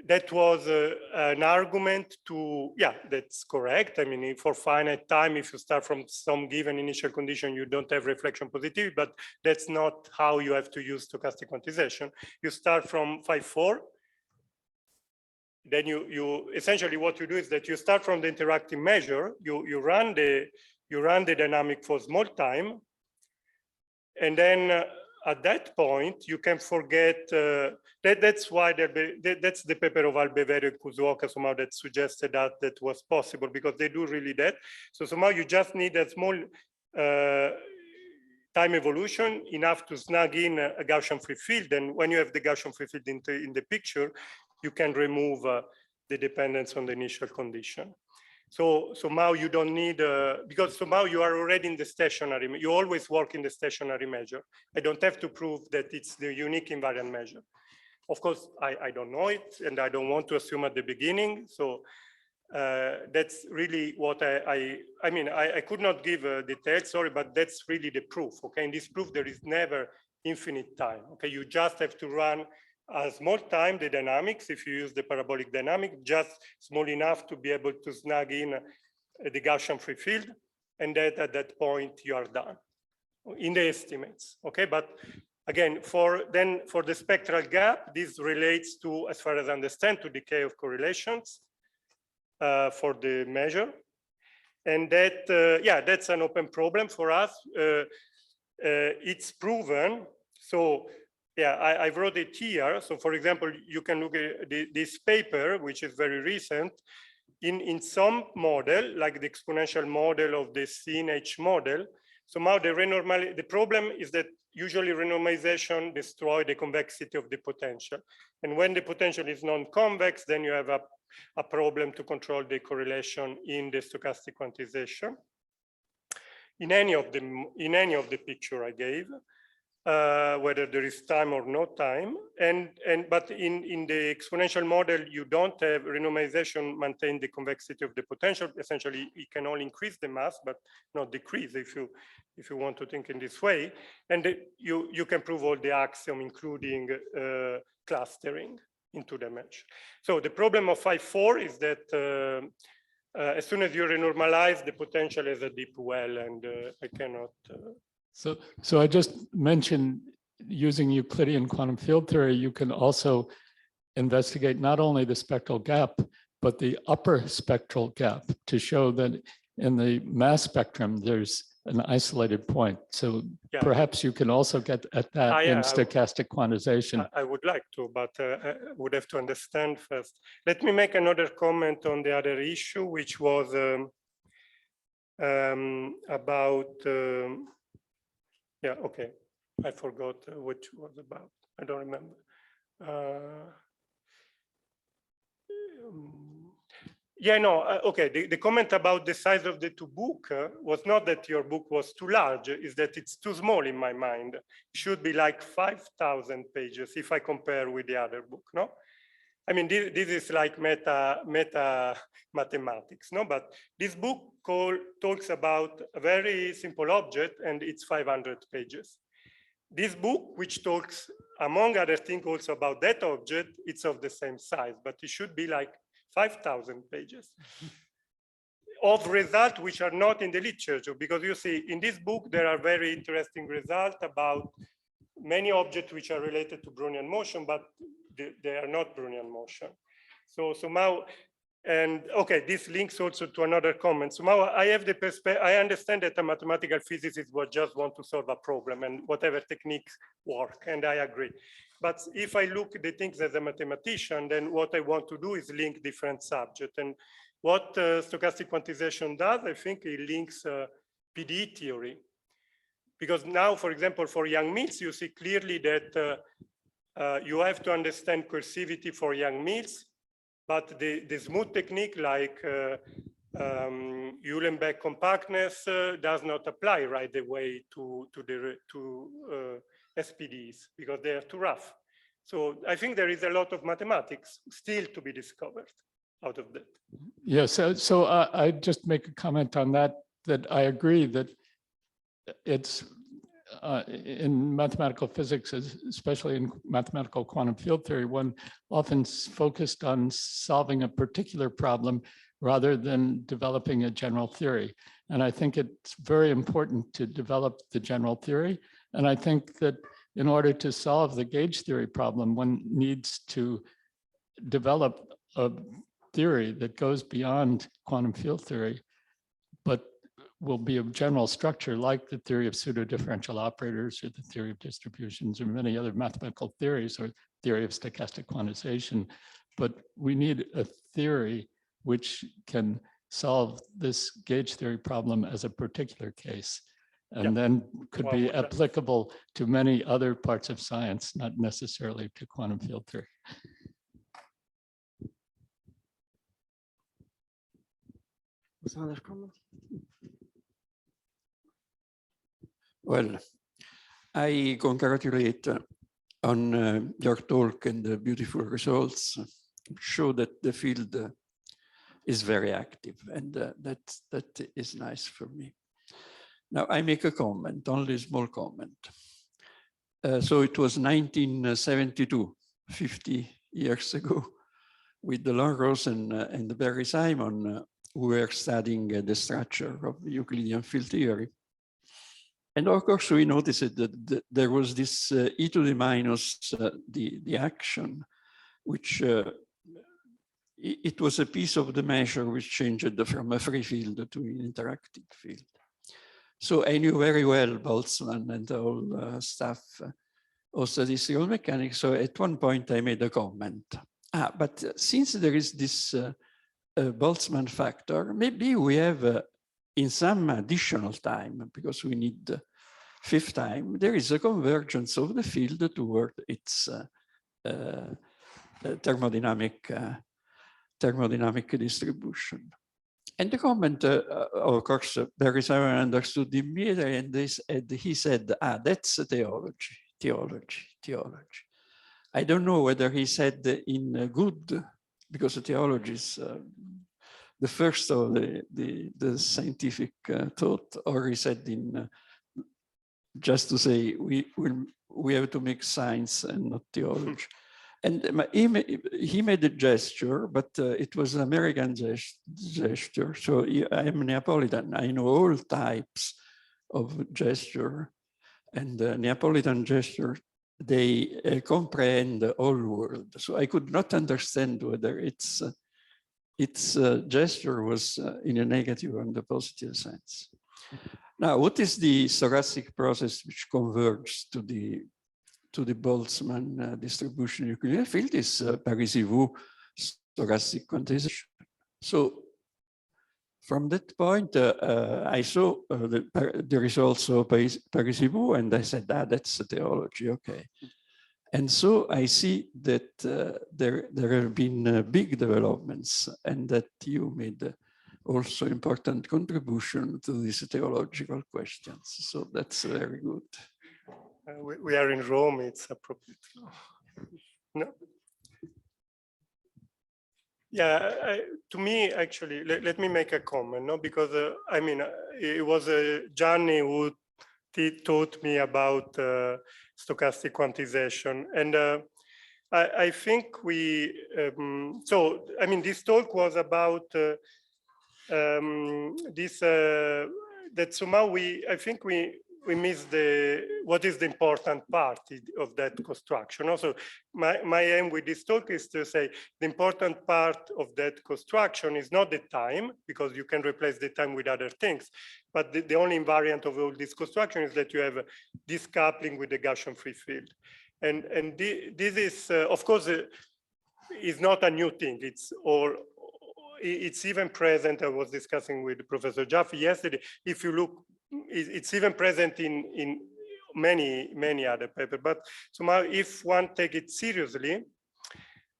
that was an argument to, yeah, that's correct. I mean, for finite time, if you start from some given initial condition, you don't have reflection positivity, but that's not how you have to use stochastic quantization. You start from 5-4. Then you essentially what you do is that you start from the interacting measure, you run the dynamic for small time, and then at that point you can forget that's why that's the paper of Albeverio and Kuzuoka somehow that suggested that was possible, because they do really that. So somehow you just need a small time evolution enough to snug in a Gaussian free field, and when you have the Gaussian free field in the picture, you can remove the dependence on the initial condition. So somehow you don't need, because somehow you are already in the stationary, you always work in the stationary measure. I don't have to prove that it's the unique invariant measure. Of course, I don't know it, and I don't want to assume at the beginning. So that's really what I mean, I could not give details, sorry, but that's really the proof, okay? In this proof, there is never infinite time, okay? You just have to run a small time, the dynamics, if you use the parabolic dynamic, just small enough to be able to snug in the Gaussian free field, and that at that point you are done in the estimates, okay? But again, for the spectral gap, this relates to, as far as I understand, to decay of correlations for the measure. And that, yeah, that's an open problem for us. It's proven, so yeah, I wrote it here. So for example, you can look at this paper, which is very recent. In some model, like the exponential model of the CNH model, somehow the problem is that usually renormalization destroys the convexity of the potential. And when the potential is non-convex, then you have a problem to control the correlation in the stochastic quantization. In any of the picture I gave, whether there is time or no time, but in the exponential model, you don't have renormalization maintain the convexity of the potential. Essentially, it can only increase the mass, but not decrease if you want to think in this way. And you can prove all the axioms, including clustering into the mesh. So the problem of 5-4 is that as soon as you renormalize, the potential is a deep well, and I cannot. So I just mentioned using Euclidean quantum field theory, you can also investigate not only the spectral gap, but the upper spectral gap to show that in the mass spectrum, there's an isolated point. So yeah, perhaps you can also get at that in stochastic quantization. I would like to, but I would have to understand first. Let me make another comment on the other issue, which was about, yeah, okay. I forgot which was about. I don't remember. Yeah, no, okay. The comment about the size of the two books was not that your book was too large, is that it's too small in my mind. It should be like 5,000 pages if I compare with the other book, no? I mean, this is like meta mathematics, no? But this book talks about a very simple object and it's 500 pages. This book, which talks, among other things, also about that object, it's of the same size, but it should be like 5,000 pages of results which are not in the literature, because you see, in this book, there are very interesting results about many objects which are related to Brownian motion, but they are not Brownian motion. So somehow, and okay, this links also to another comment. Somehow I have the perspective, I understand that a mathematical physicist would just want to solve a problem and whatever techniques work, and I agree. But if I look at the things as a mathematician, then what I want to do is link different subjects. And what stochastic quantization does, I think it links PD theory. Because now, for example, for Young mills, you see clearly that you have to understand coercivity for Young mills, but the smooth technique like Uhlenbeck compactness does not apply right away to SPDs because they are too rough. So I think there is a lot of mathematics still to be discovered out of that. Yes, so I just make a comment on that, that I agree that it's in mathematical physics, especially in mathematical quantum field theory, one often focused on solving a particular problem rather than developing a general theory. And I think it's very important to develop the general theory. And I think that in order to solve the gauge theory problem, one needs to develop a theory that goes beyond quantum field theory, but will be a general structure like the theory of pseudo-differential operators or the theory of distributions or many other mathematical theories or theory of stochastic quantization. But we need a theory which can solve this gauge theory problem as a particular case, and then could be applicable to many other parts of science, not necessarily to quantum field theory. Another comment? Well, I congratulate on your talk and the beautiful results. Show that the field is very active, and that is nice for me. Now I make a comment, only a small comment. So it was 1972, 50 years ago, with the Longrosen and Barry Simon, who were studying the structure of Euclidean field theory. And of course, we noticed that there was this e to the minus the action, which it was a piece of the measure which changed from a free field to an interactive field. So I knew very well Boltzmann and all stuff of statistical mechanics. So at one point I made a comment. But since there is this Boltzmann factor, maybe we have in some additional time, because we need fifth time, there is a convergence of the field toward its thermodynamic distribution. And the comment, of course, Barry Simon understood immediately, and he said, that's theology. I don't know whether he said in good, because theology is the first of the scientific thought, or he said in just to say we have to make science and not theology. And he made a gesture, but it was an American gesture. So I am Neapolitan. I know all types of gesture, and Neapolitan gesture, they comprehend the whole world. So I could not understand whether its gesture was in a negative or in the positive sense. Now, what is the stochastic process which converges to the Boltzmann distribution Euclidean field is Parisi-Wu stochastic quantization. So from that point, I saw there is also Parisi-Wu, and I said, that's the theology, okay. And so I see that there have been big developments, and that you made also important contribution to these theological questions. So that's very good. We are in Rome, it's appropriate. No. Yeah, to me, actually, let me make a comment, no? Because I mean, it was Gianni who taught me about stochastic quantization. And I think we, so, I mean, this talk was about this, that somehow I think we missed what is the important part of that construction. Also, my aim with this talk is to say the important part of that construction is not the time, because you can replace the time with other things, but the only invariant of all this construction is that you have this coupling with the Gaussian free field. And this is, of course, is not a new thing. It's even present. I was discussing with Professor Jaffe yesterday. If you look, it's even present in many other papers. But somehow, if one take it seriously,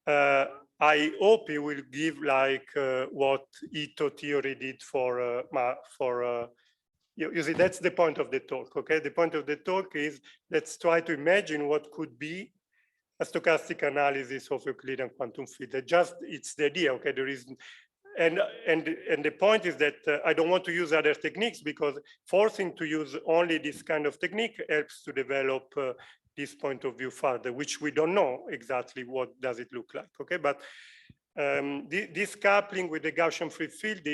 I hope it will give like what Ito theory did for you see, that's the point of the talk. Okay, the point of the talk is let's try to imagine what could be a stochastic analysis of Euclidean quantum field. It's the idea. Okay, there is. And the point is that I don't want to use other techniques, because forcing to use only this kind of technique helps to develop this point of view further, which we don't know exactly what does it look like. Okay, but this coupling with the Gaussian free field,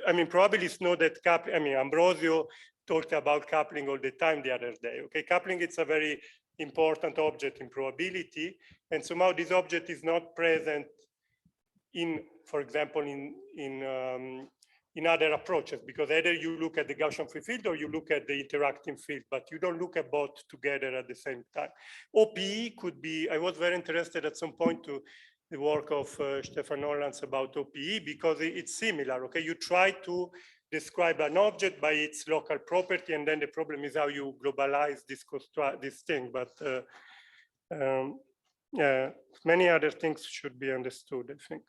I mean, probably it's not that coupling. I mean, Ambrosio talked about coupling all the time the other day. Okay, coupling, it's a very important object in probability, and somehow this object is not present in, for example, in other approaches, because either you look at the Gaussian free field or you look at the interacting field, but you don't look at both together at the same time. OPE could be, I was very interested at some point to the work of Stefan Hollands about OPE, because it's similar. Okay, you try to describe an object by its local property, and then the problem is how you globalize this thing. But yeah, many other things should be understood, I think.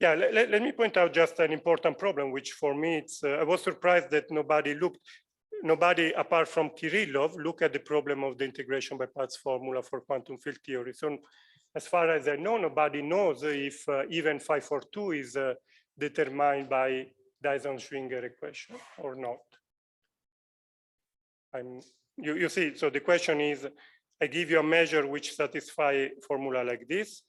Yeah, let me point out just an important problem, which for me, it's, I was surprised that nobody apart from Kirillov looked at the problem of the integration by parts formula for quantum field theory. So as far as I know, nobody knows if even 542 is determined by Dyson-Schwinger equation or not. You see, so the question is, I give you a measure which satisfies formula like this.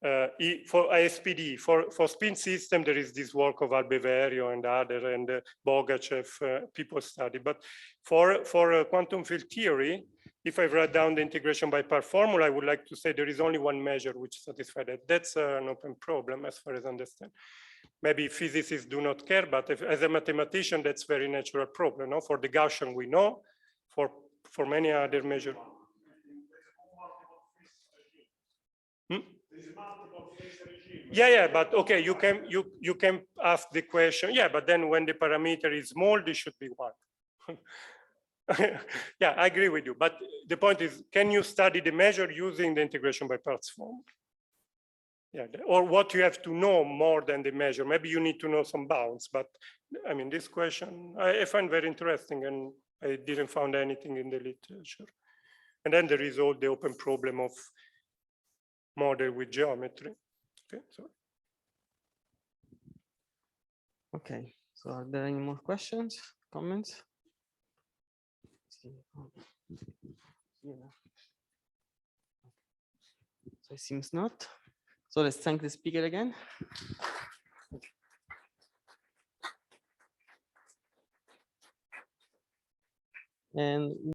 For ISPD, for spin system, there is this work of Albeverio and other, and Bogachev, people study. But for quantum field theory, if I write down the integration by part formula, I would like to say there is only one measure which satisfies that. That's an open problem as far as I understand. Maybe physicists do not care, but as a mathematician, that's very natural problem. No? For the Gaussian, we know. For many other measures. Yeah, but okay, you can ask the question. Yeah, but then when the parameter is small, this should be one. Yeah, I agree with you. But the point is, can you study the measure using the integration by parts form? Yeah, or what you have to know more than the measure. Maybe you need to know some bounds. But I mean, this question I find very interesting, and I didn't find anything in the literature. And then there is all the open problem of model with geometry. Okay, so. Okay, so are there any more questions, comments? So it seems not. So let's thank the speaker again. And